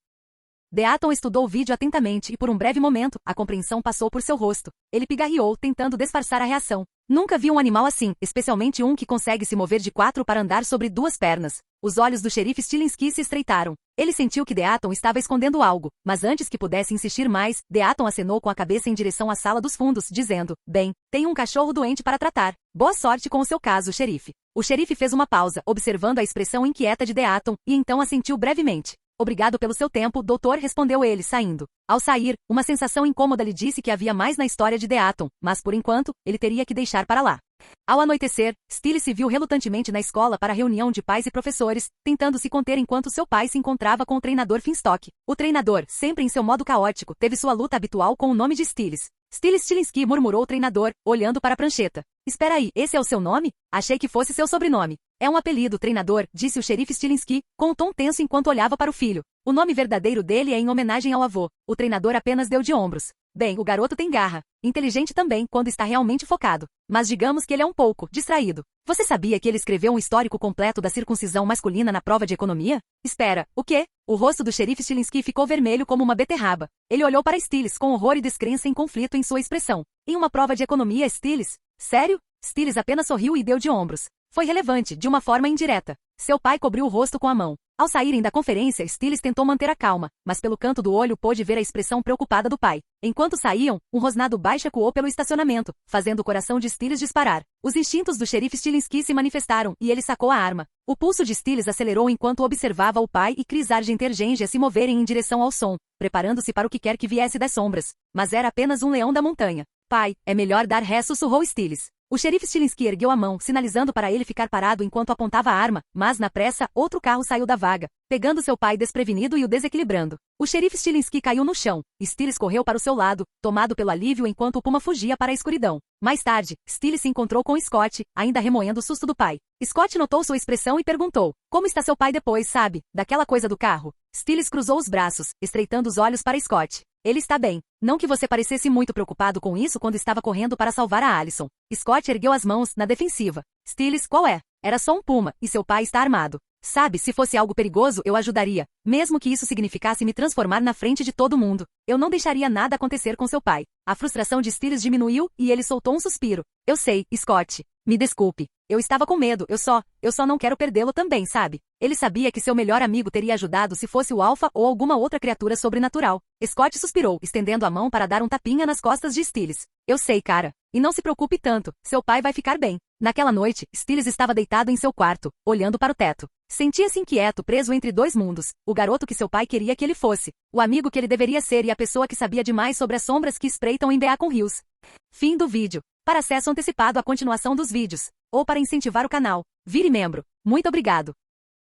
Deaton estudou o vídeo atentamente e por um breve momento, a compreensão passou por seu rosto. Ele pigarreou, tentando disfarçar a reação. Nunca vi um animal assim, especialmente um que consegue se mover de 4 para andar sobre 2 pernas. Os olhos do xerife Stilinski se estreitaram. Ele sentiu que Deaton estava escondendo algo, mas antes que pudesse insistir mais, Deaton acenou com a cabeça em direção à sala dos fundos, dizendo, bem, tenho um cachorro doente para tratar. Boa sorte com o seu caso, xerife. O xerife fez uma pausa, observando a expressão inquieta de Deaton, e então assentiu brevemente. Obrigado pelo seu tempo, doutor, respondeu ele, saindo. Ao sair, uma sensação incômoda lhe disse que havia mais na história de Deaton, mas por enquanto, ele teria que deixar para lá. Ao anoitecer, Stiles se viu relutantemente na escola para a reunião de pais e professores, tentando se conter enquanto seu pai se encontrava com o treinador Finstock. O treinador, sempre em seu modo caótico, teve sua luta habitual com o nome de Stiles. Stiles Stilinski, murmurou o treinador, olhando para a prancheta. Espera aí, esse é o seu nome? Achei que fosse seu sobrenome. É um apelido, treinador, disse o xerife Stilinski, com um tom tenso enquanto olhava para o filho. O nome verdadeiro dele é em homenagem ao avô. O treinador apenas deu de ombros. Bem, o garoto tem garra. Inteligente também, quando está realmente focado. Mas digamos que ele é um pouco distraído. Você sabia que ele escreveu um histórico completo da circuncisão masculina na prova de economia? Espera, o quê? O rosto do xerife Stilinski ficou vermelho como uma beterraba. Ele olhou para Stiles com horror e descrença em conflito em sua expressão. Em uma prova de economia, Stiles? Sério? Stiles apenas sorriu e deu de ombros. Foi relevante, de uma forma indireta. Seu pai cobriu o rosto com a mão. Ao saírem da conferência, Stiles tentou manter a calma, mas pelo canto do olho pôde ver a expressão preocupada do pai. Enquanto saíam, um rosnado baixo ecoou pelo estacionamento, fazendo o coração de Stiles disparar. Os instintos do xerife Stilinski se manifestaram, e ele sacou a arma. O pulso de Stiles acelerou enquanto observava o pai e Chris Argenter-Gengia se moverem em direção ao som, preparando-se para o que quer que viesse das sombras. Mas era apenas um leão da montanha. Pai, é melhor dar ré, sussurrou Stiles. O xerife Stilinski ergueu a mão, sinalizando para ele ficar parado enquanto apontava a arma, mas, na pressa, outro carro saiu da vaga, pegando seu pai desprevenido e o desequilibrando. O xerife Stilinski caiu no chão. Stiles correu para o seu lado, tomado pelo alívio enquanto o Puma fugia para a escuridão. Mais tarde, Stiles se encontrou com Scott, ainda remoendo o susto do pai. Scott notou sua expressão e perguntou: como está seu pai depois, sabe, daquela coisa do carro? Stiles cruzou os braços, estreitando os olhos para Scott. Ele está bem. Não que você parecesse muito preocupado com isso quando estava correndo para salvar a Allison. Scott ergueu as mãos, na defensiva. Stiles, qual é? Era só um Puma, e seu pai está armado. Sabe, se fosse algo perigoso eu ajudaria, mesmo que isso significasse me transformar na frente de todo mundo. Eu não deixaria nada acontecer com seu pai. A frustração de Stiles diminuiu e ele soltou um suspiro. Eu sei, Scott. Me desculpe. Eu estava com medo, eu só não quero perdê-lo também, sabe? Ele sabia que seu melhor amigo teria ajudado se fosse o Alpha ou alguma outra criatura sobrenatural. Scott suspirou, estendendo a mão para dar um tapinha nas costas de Stiles. Eu sei, cara. E não se preocupe tanto, seu pai vai ficar bem. Naquela noite, Stiles estava deitado em seu quarto, olhando para o teto. Sentia-se inquieto, preso entre dois mundos, o garoto que seu pai queria que ele fosse, o amigo que ele deveria ser e a pessoa que sabia demais sobre as sombras que espreitam em Beacon Hills. Fim do vídeo. Para acesso antecipado à continuação dos vídeos, ou para incentivar o canal, vire membro. Muito obrigado.